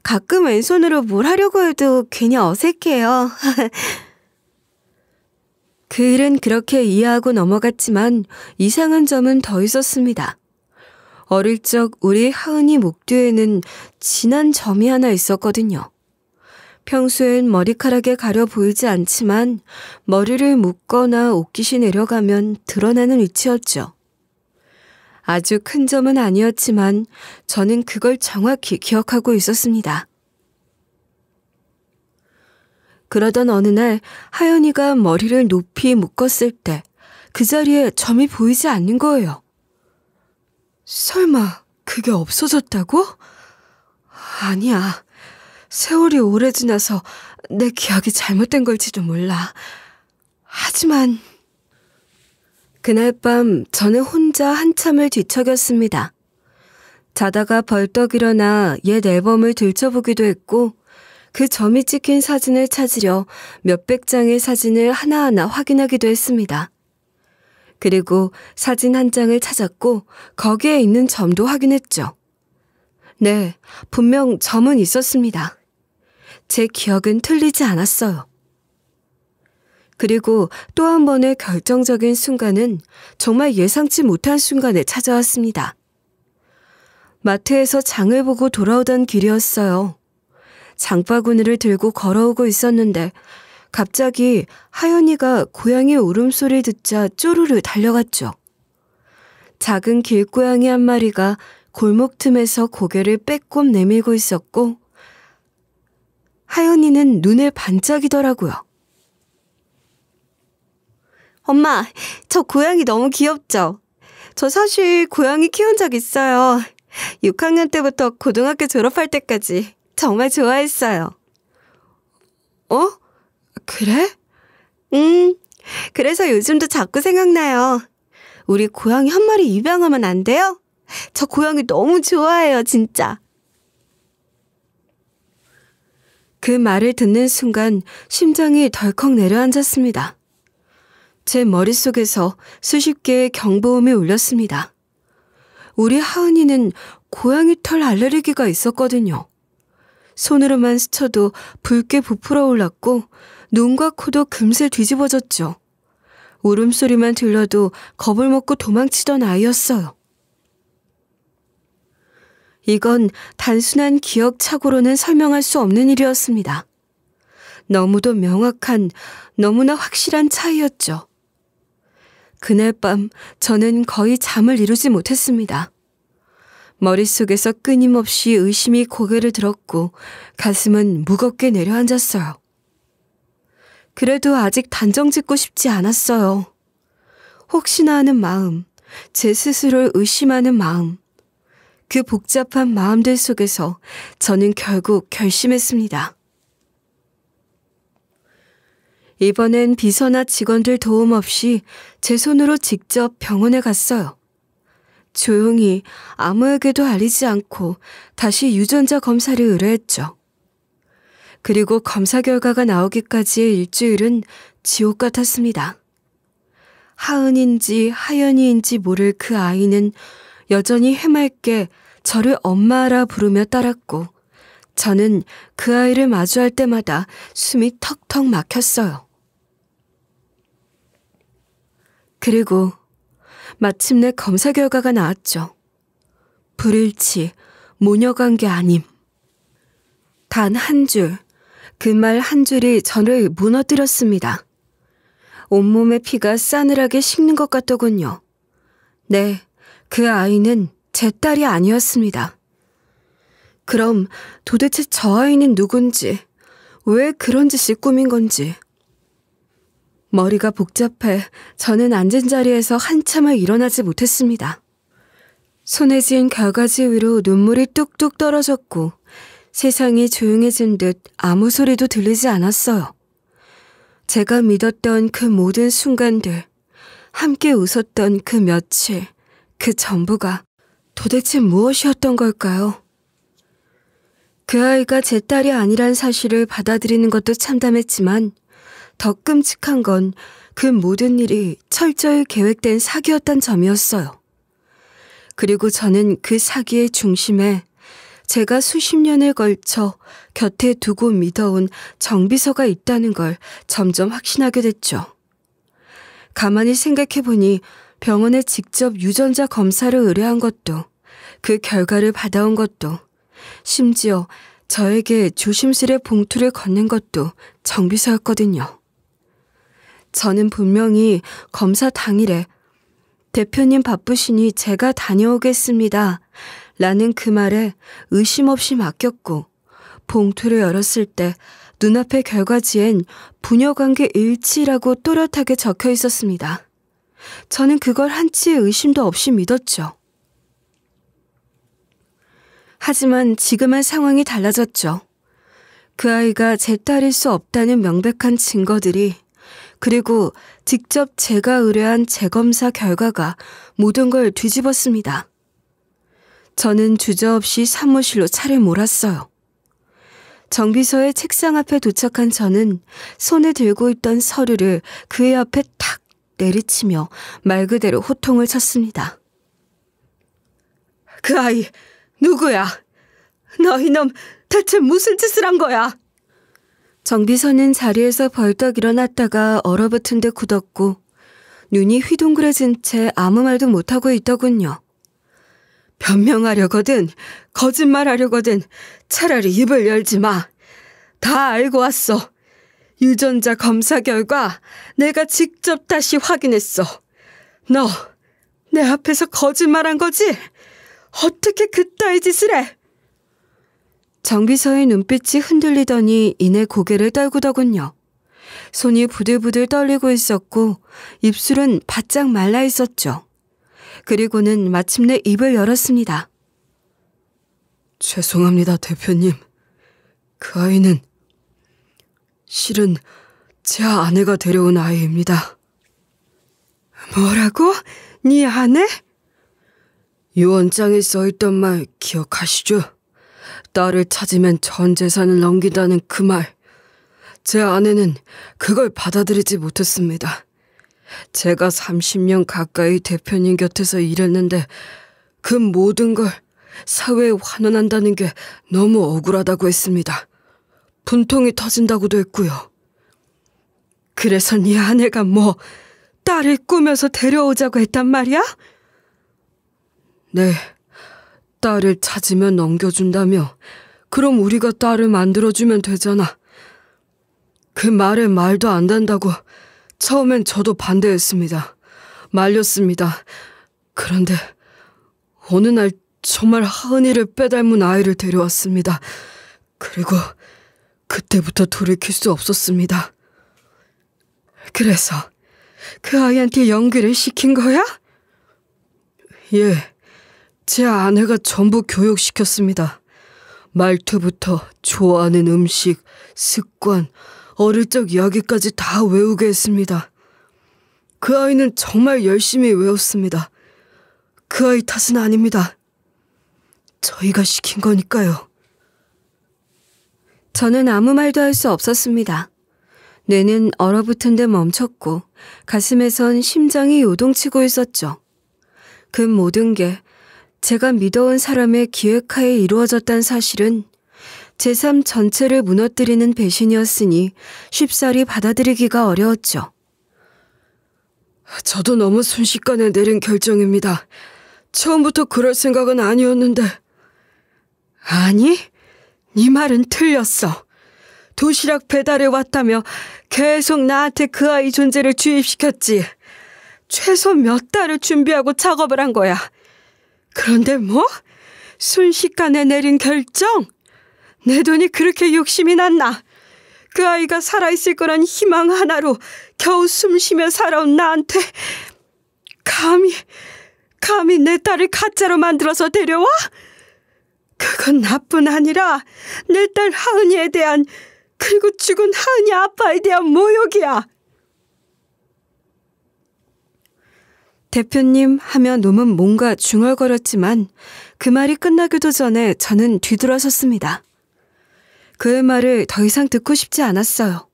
가끔 왼손으로 뭘 하려고 해도 괜히 어색해요. 그 일은 그렇게 이해하고 넘어갔지만 이상한 점은 더 있었습니다. 어릴 적 우리 하은이 목 뒤에는 진한 점이 하나 있었거든요. 평소엔 머리카락에 가려 보이지 않지만 머리를 묶거나 옷깃이 내려가면 드러나는 위치였죠. 아주 큰 점은 아니었지만 저는 그걸 정확히 기억하고 있었습니다. 그러던 어느 날 하연이가 머리를 높이 묶었을 때 그 자리에 점이 보이지 않는 거예요. 설마 그게 없어졌다고? 아니야. 세월이 오래 지나서 내 기억이 잘못된 걸지도 몰라. 하지만 그날 밤 저는 혼자 한참을 뒤척였습니다. 자다가 벌떡 일어나 옛 앨범을 들춰보기도 했고 그 점이 찍힌 사진을 찾으려 몇백 장의 사진을 하나하나 확인하기도 했습니다. 그리고 사진 한 장을 찾았고 거기에 있는 점도 확인했죠. 네, 분명 점은 있었습니다. 제 기억은 틀리지 않았어요. 그리고 또 한 번의 결정적인 순간은 정말 예상치 못한 순간에 찾아왔습니다. 마트에서 장을 보고 돌아오던 길이었어요. 장바구니를 들고 걸어오고 있었는데 갑자기 하연이가 고양이 울음소리를 듣자 쪼르르 달려갔죠. 작은 길고양이 한 마리가 골목 틈에서 고개를 빼꼼 내밀고 있었고 하연이는 눈을 반짝이더라고요. 엄마, 저 고양이 너무 귀엽죠? 저 사실 고양이 키운 적 있어요. 6학년 때부터 고등학교 졸업할 때까지 정말 좋아했어요. 그래? 그래서 요즘도 자꾸 생각나요. 우리 고양이 한 마리 입양하면 안 돼요? 저 고양이 너무 좋아해요, 진짜. 그 말을 듣는 순간 심장이 덜컥 내려앉았습니다. 제 머릿속에서 수십 개의 경보음이 울렸습니다. 우리 하은이는 고양이 털 알레르기가 있었거든요. 손으로만 스쳐도 붉게 부풀어 올랐고 눈과 코도 금세 뒤집어졌죠. 울음소리만 들려도 겁을 먹고 도망치던 아이였어요. 이건 단순한 기억 착오로는 설명할 수 없는 일이었습니다. 너무도 명확한, 너무나 확실한 차이였죠. 그날 밤 저는 거의 잠을 이루지 못했습니다. 머릿속에서 끊임없이 의심이 고개를 들었고 가슴은 무겁게 내려앉았어요. 그래도 아직 단정짓고 싶지 않았어요. 혹시나 하는 마음, 제 스스로를 의심하는 마음, 그 복잡한 마음들 속에서 저는 결국 결심했습니다. 이번엔 비서나 직원들 도움 없이 제 손으로 직접 병원에 갔어요. 조용히 아무에게도 알리지 않고 다시 유전자 검사를 의뢰했죠. 그리고 검사 결과가 나오기까지의 일주일은 지옥 같았습니다. 하은인지 하연이인지 모를 그 아이는 여전히 해맑게 저를 엄마라 부르며 따랐고 저는 그 아이를 마주할 때마다 숨이 턱턱 막혔어요. 그리고 마침내 검사 결과가 나왔죠. 불일치, 모녀관계 아님. 단 한 줄, 그 말 한 줄이 저를 무너뜨렸습니다. 온몸의 피가 싸늘하게 식는 것 같더군요. 네, 그 아이는 제 딸이 아니었습니다. 그럼 도대체 저 아이는 누군지, 왜 그런 짓을 꾸민 건지. 머리가 복잡해 저는 앉은 자리에서 한참을 일어나지 못했습니다. 손에 쥔 결과지 위로 눈물이 뚝뚝 떨어졌고 세상이 조용해진 듯 아무 소리도 들리지 않았어요. 제가 믿었던 그 모든 순간들, 함께 웃었던 그 며칠, 그 전부가 도대체 무엇이었던 걸까요? 그 아이가 제 딸이 아니란 사실을 받아들이는 것도 참담했지만 더 끔찍한 건 그 모든 일이 철저히 계획된 사기였단 점이었어요. 그리고 저는 그 사기의 중심에 제가 수십 년을 걸쳐 곁에 두고 믿어온 정비서가 있다는 걸 점점 확신하게 됐죠. 가만히 생각해보니 병원에 직접 유전자 검사를 의뢰한 것도, 그 결과를 받아온 것도, 심지어 저에게 조심스레 봉투를 건넨 것도 정비서였거든요. 저는 분명히 검사 당일에 대표님 바쁘시니 제가 다녀오겠습니다 라는 그 말에 의심 없이 맡겼고 봉투를 열었을 때 눈앞의 결과지엔 부녀관계 일치라고 또렷하게 적혀 있었습니다. 저는 그걸 한치의 의심도 없이 믿었죠. 하지만 지금은 상황이 달라졌죠. 그 아이가 제 딸일 수 없다는 명백한 증거들이, 그리고 직접 제가 의뢰한 재검사 결과가 모든 걸 뒤집었습니다. 저는 주저없이 사무실로 차를 몰았어요. 정비서의 책상 앞에 도착한 저는 손에 들고 있던 서류를 그의 앞에 탁 내리치며 말 그대로 호통을 쳤습니다. 그 아이 누구야? 너 이놈 대체 무슨 짓을 한 거야? 정비서는 자리에서 벌떡 일어났다가 얼어붙은 데 굳었고 눈이 휘둥그레진 채 아무 말도 못하고 있더군요. 변명하려거든, 거짓말하려거든 차라리 입을 열지 마. 다 알고 왔어. 유전자 검사 결과 내가 직접 다시 확인했어. 너 내 앞에서 거짓말한 거지? 어떻게 그따위 짓을 해? 정비서의 눈빛이 흔들리더니 이내 고개를 떨구더군요. 손이 부들부들 떨리고 있었고 입술은 바짝 말라 있었죠. 그리고는 마침내 입을 열었습니다. 죄송합니다, 대표님. 그 아이는 실은 제 아내가 데려온 아이입니다. 뭐라고? 네 아내? 유언장에 써있던 말 기억하시죠? 딸을 찾으면 전 재산을 넘긴다는 그 말. 제 아내는 그걸 받아들이지 못했습니다. 제가 30년 가까이 대표님 곁에서 일했는데 그 모든 걸 사회에 환원한다는 게 너무 억울하다고 했습니다. 분통이 터진다고도 했고요. 그래서 네 아내가 뭐 딸을 꾸며서 데려오자고 했단 말이야? 네, 딸을 찾으면 넘겨준다며 그럼 우리가 딸을 만들어주면 되잖아. 그 말에 말도 안 된다고 처음엔 저도 반대했습니다. 말렸습니다. 그런데 어느 날 정말 하은이를 빼닮은 아이를 데려왔습니다. 그리고 그때부터 돌이킬 수 없었습니다. 그래서 그 아이한테 연기를 시킨 거야? 예, 제 아내가 전부 교육시켰습니다. 말투부터 좋아하는 음식, 습관, 어릴 적 이야기까지 다 외우게 했습니다. 그 아이는 정말 열심히 외웠습니다. 그 아이 탓은 아닙니다. 저희가 시킨 거니까요. 저는 아무 말도 할 수 없었습니다. 뇌는 얼어붙은 데 멈췄고 가슴에선 심장이 요동치고 있었죠. 그 모든 게 제가 믿어온 사람의 기획하에 이루어졌다는 사실은 제 삶 전체를 무너뜨리는 배신이었으니 쉽사리 받아들이기가 어려웠죠. 저도 너무 순식간에 내린 결정입니다. 처음부터 그럴 생각은 아니었는데. 아니, 네 말은 틀렸어. 도시락 배달해 왔다며 계속 나한테 그 아이 존재를 주입시켰지. 최소 몇 달을 준비하고 작업을 한 거야. 그런데 뭐? 순식간에 내린 결정? 내 돈이 그렇게 욕심이 났나? 그 아이가 살아있을 거란 희망 하나로 겨우 숨쉬며 살아온 나한테 감히 내 딸을 가짜로 만들어서 데려와? 그건 나뿐 아니라 내 딸 하은이에 대한, 그리고 죽은 하은이 아빠에 대한 모욕이야. 대표님 하며 놈은 뭔가 중얼거렸지만 그 말이 끝나기도 전에 저는 뒤돌아섰습니다. 그의 말을 더 이상 듣고 싶지 않았어요.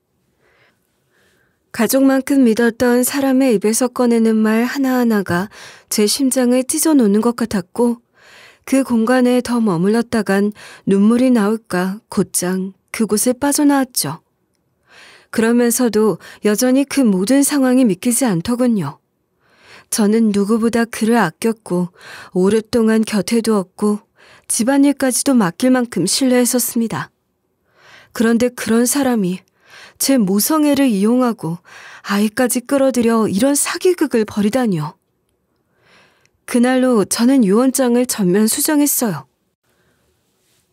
가족만큼 믿었던 사람의 입에서 꺼내는 말 하나하나가 제 심장을 찢어놓는 것 같았고 그 공간에 더 머물렀다간 눈물이 나올까 곧장 그곳에 빠져나왔죠. 그러면서도 여전히 그 모든 상황이 믿기지 않더군요. 저는 누구보다 그를 아꼈고 오랫동안 곁에 두었고 집안일까지도 맡길 만큼 신뢰했었습니다. 그런데 그런 사람이 제 모성애를 이용하고 아이까지 끌어들여 이런 사기극을 벌이다니요. 그날로 저는 유언장을 전면 수정했어요.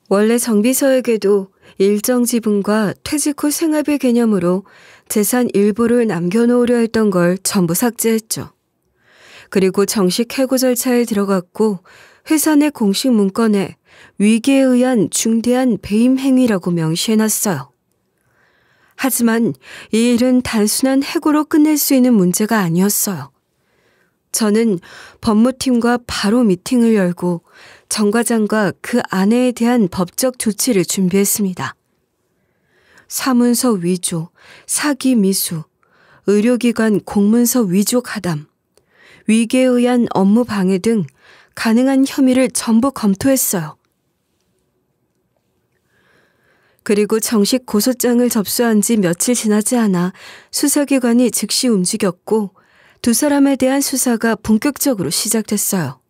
원래 정비서에게도 일정 지분과 퇴직 후 생활비 개념으로 재산 일부를 남겨놓으려 했던 걸 전부 삭제했죠. 그리고 정식 해고 절차에 들어갔고 회사 내 공식 문건에 위기에 의한 중대한 배임 행위라고 명시해놨어요. 하지만 이 일은 단순한 해고로 끝낼 수 있는 문제가 아니었어요. 저는 법무팀과 바로 미팅을 열고 정 과장과 그 아내에 대한 법적 조치를 준비했습니다. 사문서 위조, 사기 미수, 의료기관 공문서 위조 가담, 위계에 의한 업무 방해 등 가능한 혐의를 전부 검토했어요. 그리고 정식 고소장을 접수한 지 며칠 지나지 않아 수사기관이 즉시 움직였고 두 사람에 대한 수사가 본격적으로 시작됐어요.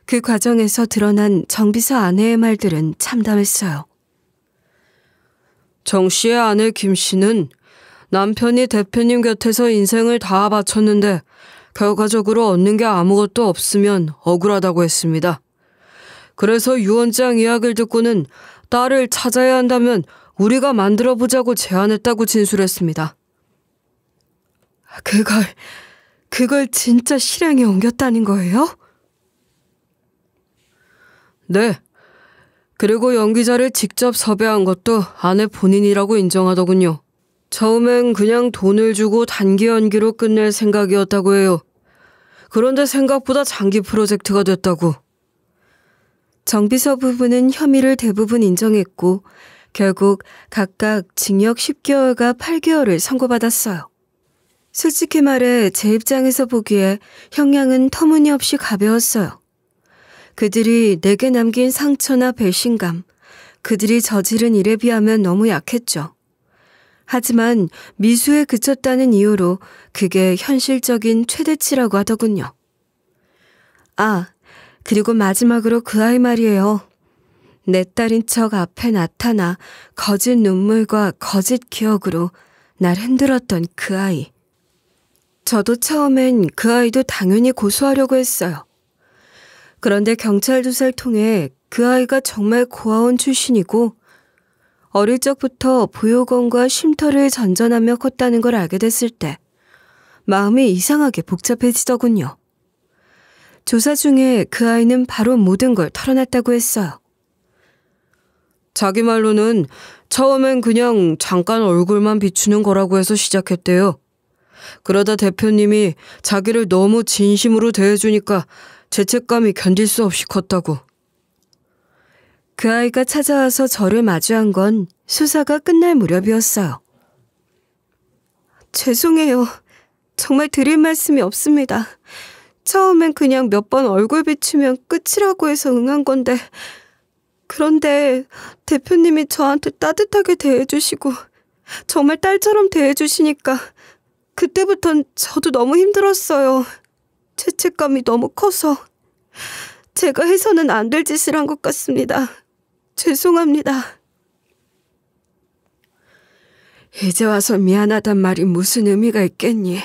그 과정에서 드러난 정비서 아내의 말들은 참담했어요. 정 씨의 아내 김 씨는 남편이 대표님 곁에서 인생을 다 바쳤는데 결과적으로 얻는 게 아무것도 없으면 억울하다고 했습니다. 그래서 유언장 이야기를 듣고는 딸을 찾아야 한다면 우리가 만들어보자고 제안했다고 진술했습니다. 그걸 진짜 실행에 옮겼다는 거예요? 네. 그리고 연기자를 직접 섭외한 것도 아내 본인이라고 인정하더군요. 처음엔 그냥 돈을 주고 단기 연기로 끝낼 생각이었다고 해요. 그런데 생각보다 장기 프로젝트가 됐다고. 정비서 부부는 혐의를 대부분 인정했고 결국 각각 징역 10개월과 8개월을 선고받았어요. 솔직히 말해 제 입장에서 보기에 형량은 터무니없이 가벼웠어요. 그들이 내게 남긴 상처나 배신감, 그들이 저지른 일에 비하면 너무 약했죠. 하지만 미수에 그쳤다는 이유로 그게 현실적인 최대치라고 하더군요. 아, 그리고 마지막으로 그 아이 말이에요. 내 딸인 척 앞에 나타나 거짓 눈물과 거짓 기억으로 날 흔들었던 그 아이. 저도 처음엔 그 아이도 당연히 고소하려고 했어요. 그런데 경찰 조사를 통해 그 아이가 정말 고아원 출신이고 어릴 적부터 보육원과 쉼터를 전전하며 컸다는 걸 알게 됐을 때 마음이 이상하게 복잡해지더군요. 조사 중에 그 아이는 바로 모든 걸 털어놨다고 했어요. 자기 말로는 처음엔 그냥 잠깐 얼굴만 비추는 거라고 해서 시작했대요. 그러다 대표님이 자기를 너무 진심으로 대해주니까 죄책감이 견딜 수 없이 컸다고. 그 아이가 찾아와서 저를 마주한 건 수사가 끝날 무렵이었어요. 죄송해요. 정말 드릴 말씀이 없습니다. 처음엔 그냥 몇 번 얼굴 비추면 끝이라고 해서 응한 건데, 그런데 대표님이 저한테 따뜻하게 대해주시고 정말 딸처럼 대해주시니까 그때부턴 저도 너무 힘들었어요. 죄책감이 너무 커서 제가 해서는 안 될 짓을 한 것 같습니다. 죄송합니다. 이제 와서 미안하단 말이 무슨 의미가 있겠니?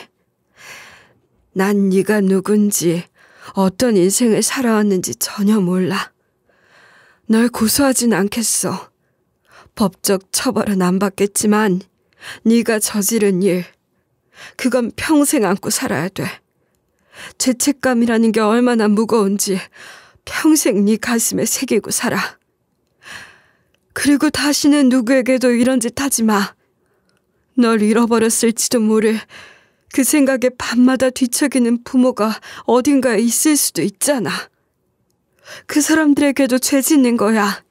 난 네가 누군지 어떤 인생을 살아왔는지 전혀 몰라. 널 고소하진 않겠어. 법적 처벌은 안 받겠지만 네가 저지른 일, 그건 평생 안고 살아야 돼. 죄책감이라는 게 얼마나 무거운지 평생 네 가슴에 새기고 살아. 그리고 다시는 누구에게도 이런 짓 하지 마. 널 잃어버렸을지도 모를 그 생각에 밤마다 뒤척이는 부모가 어딘가에 있을 수도 있잖아. 그 사람들에게도 죄 짓는 거야.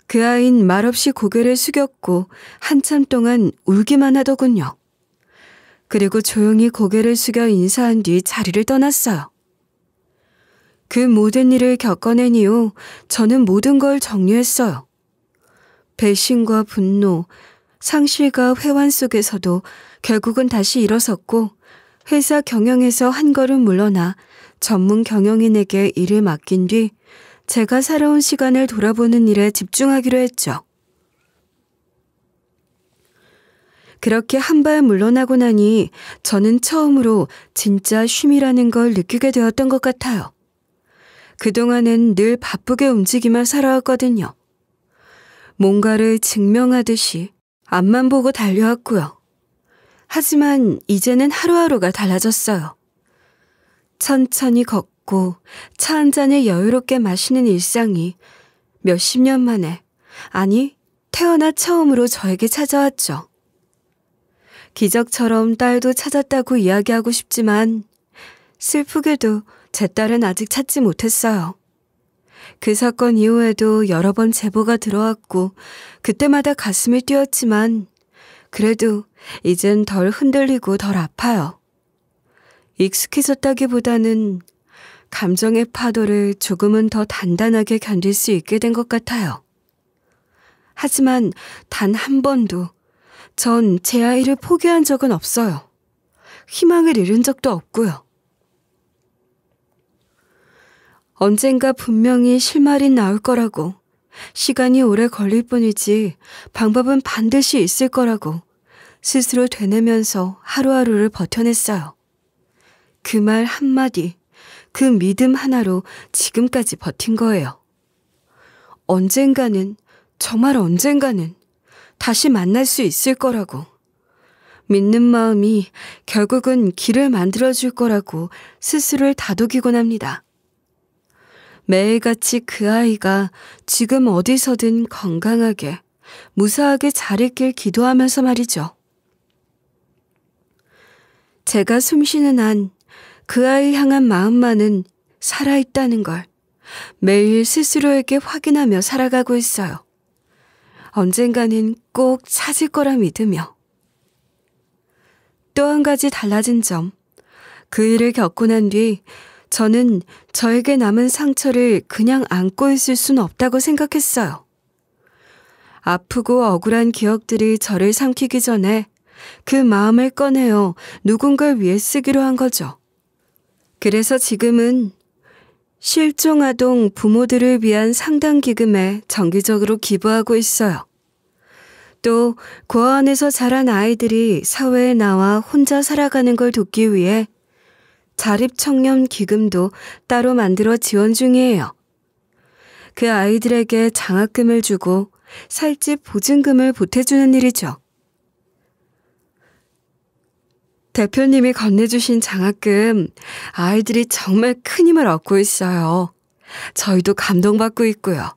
그 아이는 말없이 고개를 숙였고 한참 동안 울기만 하더군요. 그리고 조용히 고개를 숙여 인사한 뒤 자리를 떠났어요. 그 모든 일을 겪어낸 이후 저는 모든 걸 정리했어요. 배신과 분노, 상실과 회환 속에서도 결국은 다시 일어섰고 회사 경영에서 한 걸음 물러나 전문 경영인에게 일을 맡긴 뒤 제가 살아온 시간을 돌아보는 일에 집중하기로 했죠. 그렇게 한 발 물러나고 나니 저는 처음으로 진짜 쉼이라는 걸 느끼게 되었던 것 같아요. 그동안은 늘 바쁘게 움직이며 살아왔거든요. 뭔가를 증명하듯이 앞만 보고 달려왔고요. 하지만 이제는 하루하루가 달라졌어요. 천천히 걷고 차 한 잔을 여유롭게 마시는 일상이 몇십 년 만에, 아니 태어나 처음으로 저에게 찾아왔죠. 기적처럼 딸도 찾았다고 이야기하고 싶지만 슬프게도 제 딸은 아직 찾지 못했어요. 그 사건 이후에도 여러 번 제보가 들어왔고 그때마다 가슴이 뛰었지만 그래도 이젠 덜 흔들리고 덜 아파요. 익숙해졌다기보다는 감정의 파도를 조금은 더 단단하게 견딜 수 있게 된 것 같아요. 하지만 단 한 번도 전 제 아이를 포기한 적은 없어요. 희망을 잃은 적도 없고요. 언젠가 분명히 실마리 나올 거라고, 시간이 오래 걸릴 뿐이지 방법은 반드시 있을 거라고 스스로 되뇌면서 하루하루를 버텨냈어요. 그 말 한마디, 그 믿음 하나로 지금까지 버틴 거예요. 언젠가는, 정말 언젠가는 다시 만날 수 있을 거라고, 믿는 마음이 결국은 길을 만들어줄 거라고 스스로를 다독이곤 합니다. 매일같이 그 아이가 지금 어디서든 건강하게, 무사하게 잘 있길 기도하면서 말이죠. 제가 숨쉬는 한 그 아이 향한 마음만은 살아있다는 걸 매일 스스로에게 확인하며 살아가고 있어요. 언젠가는 꼭 찾을 거라 믿으며. 또 한 가지 달라진 점, 그 일을 겪고 난 뒤 저는 저에게 남은 상처를 그냥 안고 있을 수는 없다고 생각했어요. 아프고 억울한 기억들이 저를 삼키기 전에 그 마음을 꺼내어 누군가를 위해 쓰기로 한 거죠. 그래서 지금은 실종아동 부모들을 위한 상담기금에 정기적으로 기부하고 있어요. 또 고아원에서 자란 아이들이 사회에 나와 혼자 살아가는 걸 돕기 위해 자립청년 기금도 따로 만들어 지원 중이에요. 그 아이들에게 장학금을 주고 살집 보증금을 보태주는 일이죠. 대표님이 건네주신 장학금, 아이들이 정말 큰 힘을 얻고 있어요. 저희도 감동받고 있고요.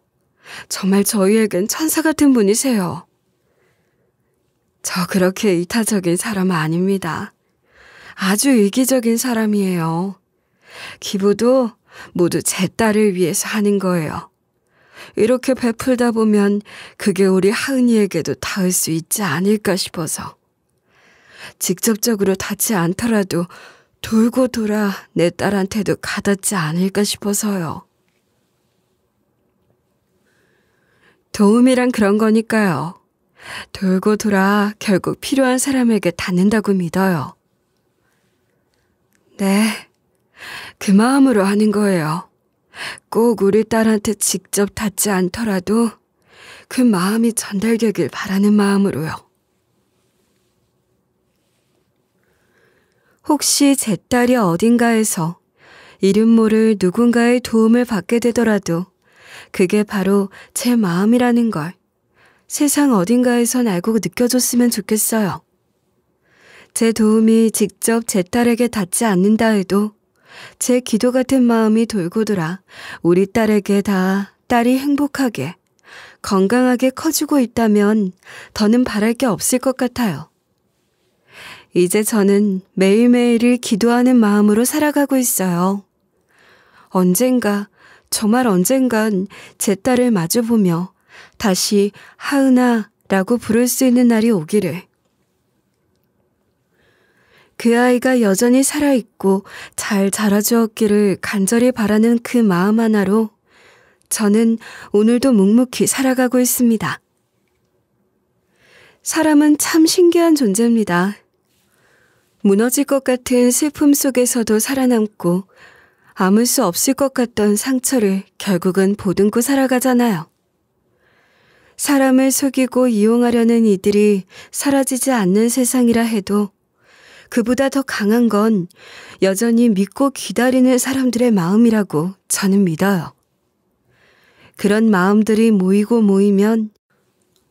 정말 저희에겐 천사 같은 분이세요. 저 그렇게 이타적인 사람 아닙니다. 아주 이기적인 사람이에요. 기부도 모두 제 딸을 위해서 하는 거예요. 이렇게 베풀다 보면 그게 우리 하은이에게도 닿을 수 있지 않을까 싶어서. 직접적으로 닿지 않더라도 돌고 돌아 내 딸한테도 가닿지 않을까 싶어서요. 도움이란 그런 거니까요. 돌고 돌아 결국 필요한 사람에게 닿는다고 믿어요. 네, 그 마음으로 하는 거예요. 꼭 우리 딸한테 직접 닿지 않더라도 그 마음이 전달되길 바라는 마음으로요. 혹시 제 딸이 어딘가에서 이름 모를 누군가의 도움을 받게 되더라도 그게 바로 제 마음이라는 걸 세상 어딘가에선 알고 느껴줬으면 좋겠어요. 제 도움이 직접 제 딸에게 닿지 않는다 해도 제 기도 같은 마음이 돌고 돌아 우리 딸에게 다 딸이 행복하게 건강하게 커지고 있다면 더는 바랄 게 없을 것 같아요. 이제 저는 매일매일을 기도하는 마음으로 살아가고 있어요. 언젠가, 정말 언젠간 제 딸을 마주보며 다시 하은아 라고 부를 수 있는 날이 오기를. 그 아이가 여전히 살아있고 잘 자라주었기를 간절히 바라는 그 마음 하나로 저는 오늘도 묵묵히 살아가고 있습니다. 사람은 참 신기한 존재입니다. 무너질 것 같은 슬픔 속에서도 살아남고 아물 수 없을 것 같던 상처를 결국은 보듬고 살아가잖아요. 사람을 속이고 이용하려는 이들이 사라지지 않는 세상이라 해도 그보다 더 강한 건 여전히 믿고 기다리는 사람들의 마음이라고 저는 믿어요. 그런 마음들이 모이고 모이면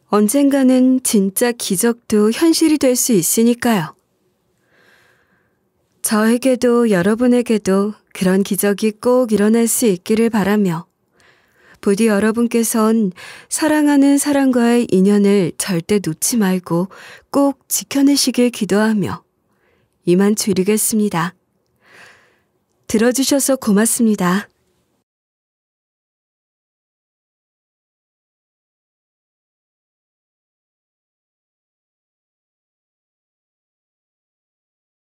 언젠가는 진짜 기적도 현실이 될 수 있으니까요. 저에게도 여러분에게도 그런 기적이 꼭 일어날 수 있기를 바라며 부디 여러분께선 사랑하는 사람과의 인연을 절대 놓지 말고 꼭 지켜내시길 기도하며 이만 줄이겠습니다. 들어주셔서 고맙습니다.